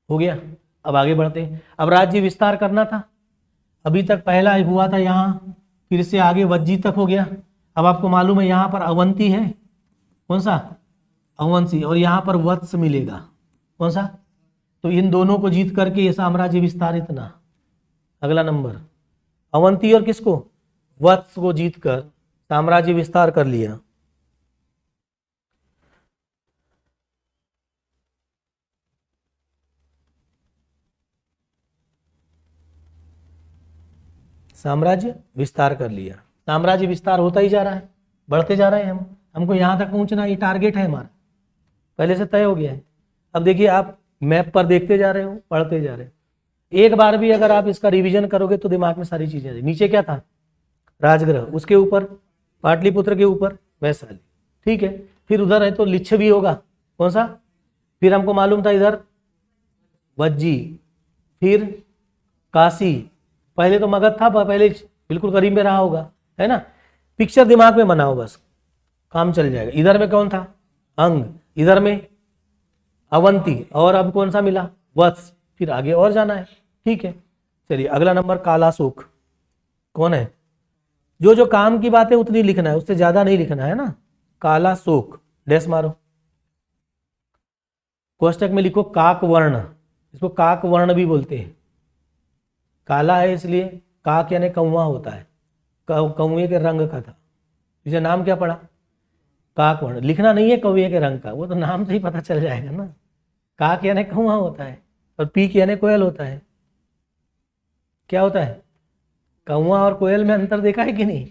S1: हो गया? अब आगे बढ़ते हैं। अब राज्य विस्तार करना था, अभी तक पहला हुआ था यहाँ, फिर से आगे वज्जी तक हो गया। अब आपको मालूम है यहाँ पर अवंती है, कौन सा? अवंशी। और यहाँ पर वत्स मिलेगा, कौन सा? तो इन दोनों को जीत करके ये साम्राज्य विस्तारित ना। अगला नंबर, अवंती और किसको? वत्स को जीतकर साम्राज्य विस्तार कर लिया। साम्राज्य विस्तार कर लिया। साम्राज्य विस्तार होता ही जा रहा है, बढ़ते जा रहे हैं हम, हमको यहाँ तक पहुँचना, ये टारगेट है हमारा, पहले से तय हो गया है। अब देखिए, आप मैप पर देखते जा रहे हो, पढ़ते जा रहे हो, एक बार भी अगर आप इसका रिवीजन करोगे तो दिमाग में सारी चीजें आ जाएगी। नीचे क्या था? राजगृह, उसके ऊपर पाटलिपुत्र के ऊपर वैशाली, ठीक है। फिर उधर है तो लिच्छवी होगा, कौन सा? फिर हमको मालूम था इधर वज्जी, फिर काशी, पहले तो मगध था, पहले बिल्कुल करीब में रहा होगा, है ना। पिक्चर दिमाग में बनाओ, बस काम चल जाएगा। इधर में कौन था? अंग, इधर में अवंती, और अब कौन सा मिला? वत्स। फिर आगे और जाना है, ठीक है। चलिए अगला नंबर कालाशोक, कौन है? जो जो काम की बात है उतनी लिखना है, उससे ज्यादा नहीं लिखना है ना। कालाशोक, डैश मारो, कोष्टक में लिखो काक वर्ण, इसको काक वर्ण भी बोलते हैं। काला है इसलिए, काक यानी कौवा होता है, कौवे के रंग का था, इसे नाम क्या पड़ा? काक वर्ण। लिखना नहीं है कौवे के रंग का, वो तो नाम से ही पता चल जाएगा ना। काक यानी कौवा होता है, और पीक यानी कोयल होता है। क्या होता है? कौवा और कोयल में अंतर देखा है कि नहीं?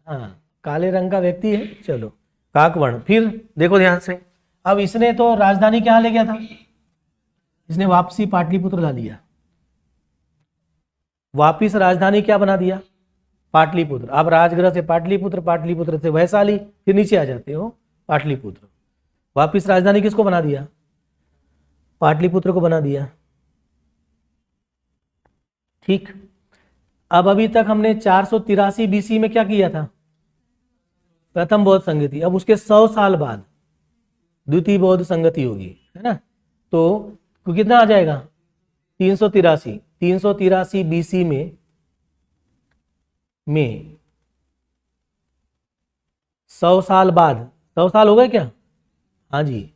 S1: हाँ, काले रंग का व्यक्ति है। चलो, काकवर्ण। फिर देखो ध्यान से, अब इसने तो राजधानी क्या ले गया था? इसने वापसी पाटलिपुत्र ला लिया। वापिस राजधानी क्या बना दिया? पाटलिपुत्र। अब राजगृह से पाटलिपुत्र, पाटलिपुत्र से वैशाली, फिर नीचे आ जाते हो पाटलिपुत्र। वापिस राजधानी किसको बना दिया? पाटलिपुत्र को बना दिया। ठीक। अब अभी तक हमने 483 बीसी में क्या किया था? प्रथम बौद्ध संगति। अब उसके 100 साल बाद द्वितीय बौद्ध संगति होगी, है ना? तो कितना आ जाएगा? 383 बीसी में 100 साल बाद, 100 साल हो गए क्या? हाँ जी।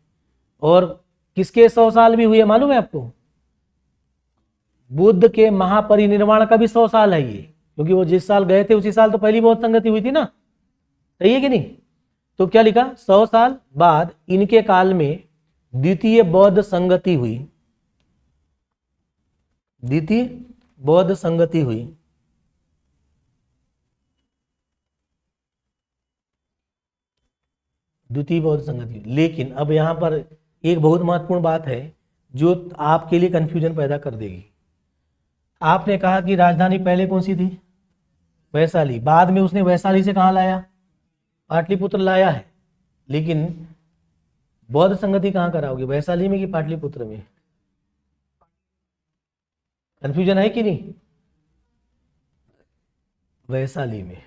S1: और किसके 100 साल भी हुए मालूम है आपको? बुद्ध के महापरिनिर्वाण का भी 100 साल है ये, क्योंकि वो जिस साल गए थे उसी साल तो पहली बौद्ध संगति हुई थी ना। सही है कि नहीं? तो क्या लिखा? 100 साल बाद इनके काल में द्वितीय बौद्ध संगति हुई। द्वितीय बौद्ध संगति हुई। द्वितीय बौद्ध संगति हुई। लेकिन अब यहां पर एक बहुत महत्वपूर्ण बात है जो आपके लिए कंफ्यूजन पैदा कर देगी। आपने कहा कि राजधानी पहले कौन सी थी? वैशाली। बाद में उसने वैशाली से कहां लाया? पाटलिपुत्र लाया है। लेकिन बौद्ध संगति कहां कराओगे? वैशाली में कि पाटलिपुत्र में? कंफ्यूजन है कि नहीं? वैशाली में।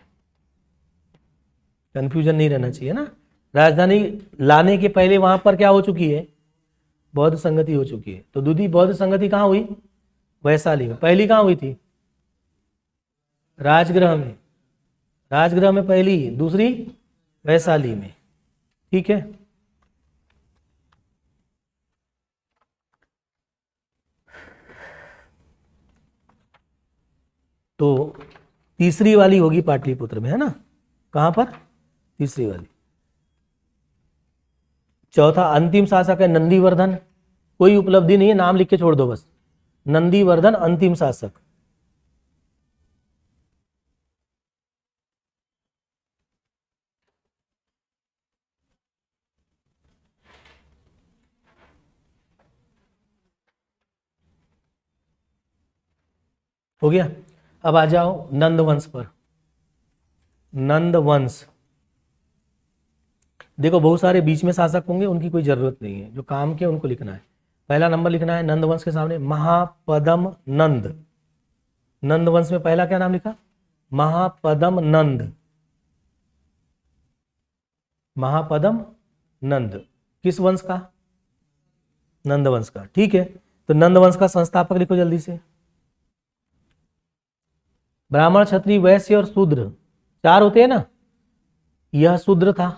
S1: कंफ्यूजन नहीं रहना चाहिए ना। राजधानी लाने के पहले वहां पर क्या हो चुकी है? बौद्ध संगति हो चुकी है। तो दूसरी बौद्ध संगति कहां हुई? वैशाली में। पहली कहां हुई थी? राजगृह में। राजगृह में पहली, दूसरी वैशाली में। ठीक है। तो तीसरी वाली होगी पाटलिपुत्र में, है ना? कहां पर? तीसरी वाली। चौथा अंतिम शासक है नंदीवर्धन। कोई उपलब्धि नहीं है, नाम लिख के छोड़ दो बस। नंदीवर्धन अंतिम शासक। हो गया। अब आ जाओ नंद वंश पर। नंद वंश। देखो बहुत सारे बीच में शासक होंगे, उनकी कोई जरूरत नहीं है, जो काम के उनको लिखना है। पहला नंबर लिखना है नंद वंश के सामने महापदम नंद। नंद वंश में पहला क्या नाम लिखा? महापदम नंद। महापदम नंद किस वंश का? नंद वंश का। ठीक है। तो नंद वंश का संस्थापक लिखो जल्दी से। ब्राह्मण, क्षत्रिय, वैश्य और शूद्र, चार होते हैं ना। यह शूद्र था।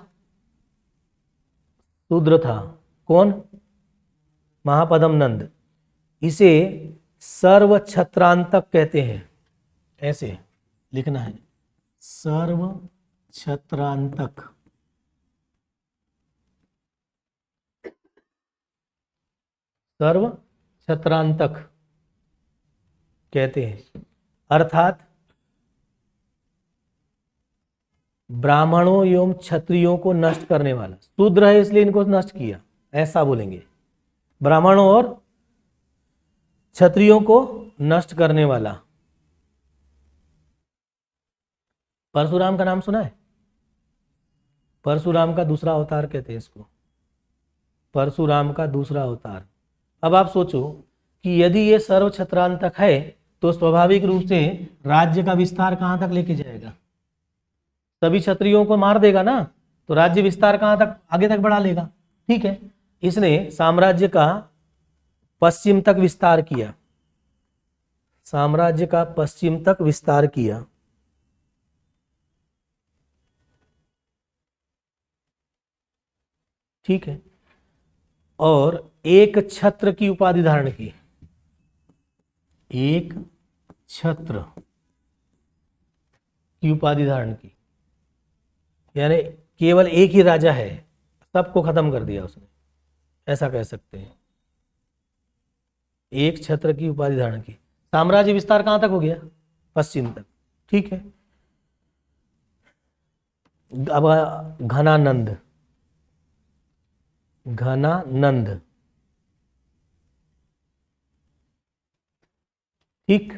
S1: शूद्र था। कौन? महापदम नंद। इसे सर्व छत्रांतक कहते हैं। ऐसे लिखना है, सर्व छत्रांतक। सर्व छत्रांतक कहते हैं। अर्थात ब्राह्मणों एवं क्षत्रियों को नष्ट करने वाला। शूद्र है इसलिए इनको नष्ट किया, ऐसा बोलेंगे। ब्राह्मणों और क्षत्रियों को नष्ट करने वाला। परशुराम का नाम सुना है? परशुराम का दूसरा अवतार कहते हैं इसको। परशुराम का दूसरा अवतार। अब आप सोचो कि यदि ये सर्व छत्रांतक है तो स्वाभाविक रूप से राज्य का विस्तार कहां तक लेके जाएगा? सभी क्षत्रियों को मार देगा ना, तो राज्य विस्तार कहां तक, आगे तक बढ़ा लेगा। ठीक है। इसने साम्राज्य का पश्चिम तक विस्तार किया। साम्राज्य का पश्चिम तक विस्तार किया। ठीक है। और एक छत्र की उपाधि धारण की। एक छत्र की उपाधि धारण की, यानी केवल एक ही राजा है, सबको खत्म कर दिया उसने, ऐसा कह सकते हैं। एक छत्र की उपाधि धारण की। साम्राज्य विस्तार कहां तक हो गया? पश्चिम तक। ठीक है। अब घनानंद, घनानंद, ठीक।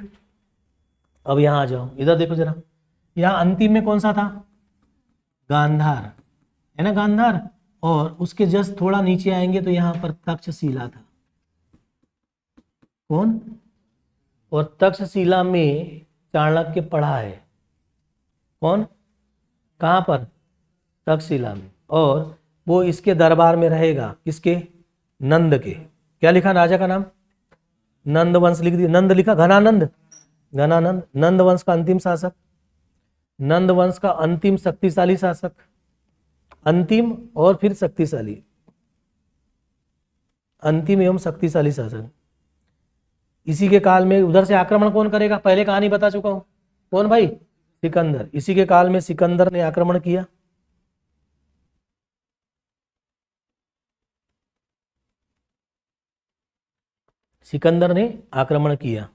S1: अब यहां आ जाओ, इधर देखो जरा, यहां अंतिम में कौन सा था? गांधार, है ना, गांधार। और उसके जस्ट थोड़ा नीचे आएंगे तो यहां पर तक्षशिला था। कौन? और तक्षशिला में चाणक्य पढ़ा है। कौन? कहां पर? तक्षशिला में। और वो इसके दरबार में रहेगा, किसके? नंद के। क्या लिखा राजा का नाम? नंद वंश लिख दिया, नंद लिखा, घनानंद, घनानंद, नंद वंश का अंतिम शासक, नंद वंश का अंतिम शक्तिशाली शासक, अंतिम और फिर शक्तिशाली, अंतिम एवं शक्तिशाली शासक। इसी के काल में उधर से आक्रमण कौन करेगा? पहले कहानी बता चुका हूं। कौन भाई? सिकंदर। इसी के काल में सिकंदर ने आक्रमण किया। सिकंदर ने आक्रमण किया,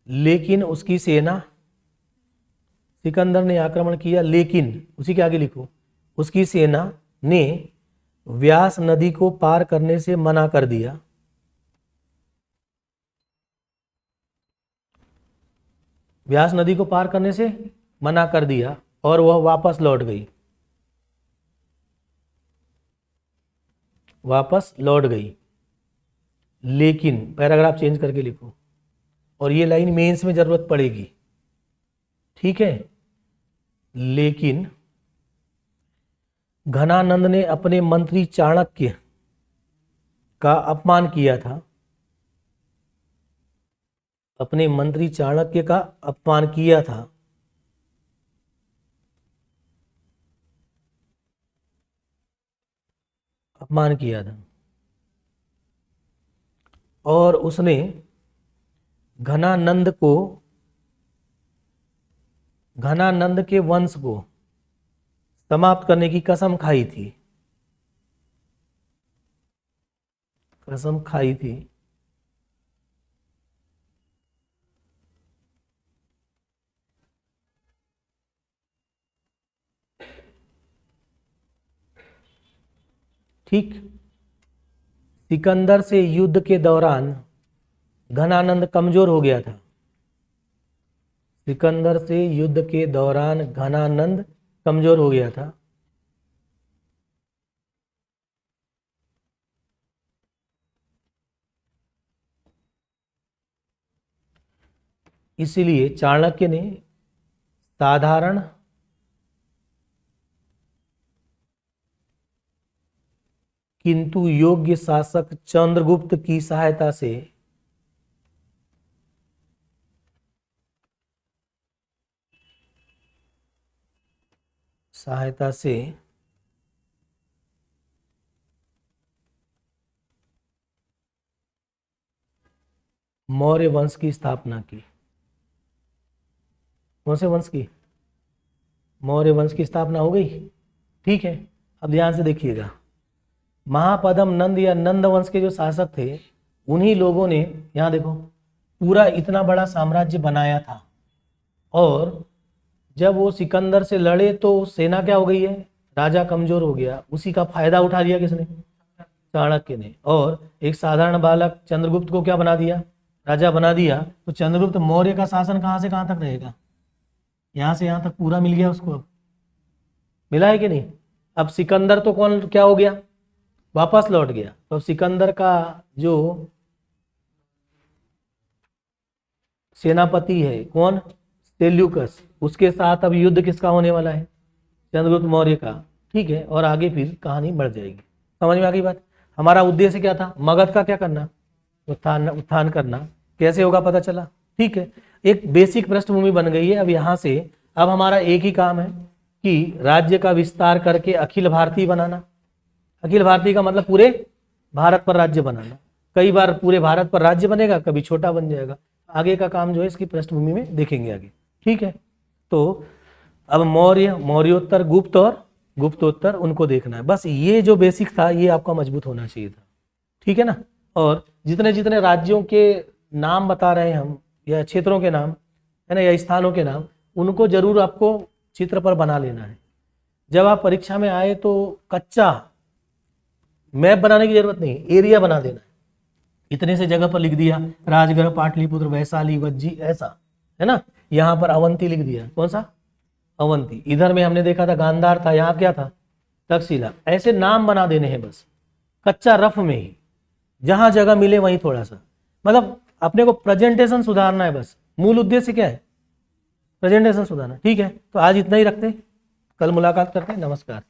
S1: लेकिन उसकी सेना, सिकंदर ने आक्रमण किया लेकिन, उसी के आगे लिखो, उसकी सेना ने व्यास नदी को पार करने से मना कर दिया। व्यास नदी को पार करने से मना कर दिया और वह वापस लौट गई, वापस लौट गई। लेकिन पैराग्राफ चेंज करके लिखो, और ये लाइन मेंस में जरूरत पड़ेगी, ठीक है। लेकिन घनानंद ने अपने मंत्री चाणक्य का अपमान किया था, अपने मंत्री चाणक्य का अपमान किया था। अपमान किया था और उसने घनानंद को, घनानंद के वंश को समाप्त करने की कसम खाई थी, कसम खाई थी। ठीक। सिकंदर से युद्ध के दौरान घनानंद कमजोर हो गया था। सिकंदर से युद्ध के दौरान घनानंद कमजोर हो गया था। इसलिए चाणक्य ने साधारण किंतु योग्य शासक चंद्रगुप्त की सहायता से मौर्य वंश की स्थापना की। कौन से वंश की? मौर्य वंश की स्थापना हो गई। ठीक है। अब ध्यान से देखिएगा, महापद्म नंद या नंद वंश के जो शासक थे, उन्हीं लोगों ने, यहां देखो, पूरा इतना बड़ा साम्राज्य बनाया था। और जब वो सिकंदर से लड़े तो सेना क्या हो गई है? राजा कमजोर हो गया। उसी का फायदा उठा लिया किसने? चाणक्य ने। और एक साधारण बालक चंद्रगुप्त को क्या बना दिया? राजा बना दिया। तो चंद्रगुप्त मौर्य का शासन कहां से कहां तक रहेगा? यहां से यहां तक पूरा मिल गया उसको। अब मिला है कि नहीं? अब सिकंदर तो कौन, क्या हो गया? वापस लौट गया। तो सिकंदर का जो सेनापति है, कौन? सेल्यूकस, उसके साथ अब युद्ध किसका होने वाला है? चंद्रगुप्त मौर्य का। ठीक है। और आगे फिर कहानी बढ़ जाएगी। समझ में आ गई बात? हमारा उद्देश्य क्या था? मगध का क्या करना? उत्थान करना। कैसे होगा पता चला? ठीक है। एक बेसिक पृष्ठभूमि बन गई है। अब यहाँ से अब हमारा एक ही काम है कि राज्य का विस्तार करके अखिल भारतीय बनाना। अखिल भारतीय का मतलब पूरे भारत पर राज्य बनाना। कई बार पूरे भारत पर राज्य बनेगा, कभी छोटा बन जाएगा। आगे का काम जो है इसकी पृष्ठभूमि में देखेंगे आगे। ठीक है। तो अब मौर्य, मौर्योत्तर, गुप्त और गुप्तोत्तर, उनको देखना है। बस ये जो बेसिक था ये आपका मजबूत होना चाहिए था। ठीक है ना? और जितने जितने राज्यों के नाम बता रहे हैं हम, या क्षेत्रों के नाम है ना, या स्थानों के नाम, उनको जरूर आपको चित्र पर बना लेना है। जब आप परीक्षा में आए तो कच्चा मैप बनाने की जरूरत नहीं, एरिया बना देना है। इतने से जगह पर लिख दिया राजगढ़, पाटलिपुत्र, वैशाली, वज्जी, ऐसा है ना। यहाँ पर अवंती लिख दिया, कौन सा अवंती। इधर में हमने देखा था गांधार था, यहाँ क्या था तक्षशिला। ऐसे नाम बना देने हैं बस, कच्चा रफ में ही, जहां जगह मिले वहीं थोड़ा सा, मतलब अपने को प्रेजेंटेशन सुधारना है बस। मूल उद्देश्य क्या है, प्रेजेंटेशन सुधारना। ठीक है, तो आज इतना ही रखते हैं, कल मुलाकात करते हैं। नमस्कार।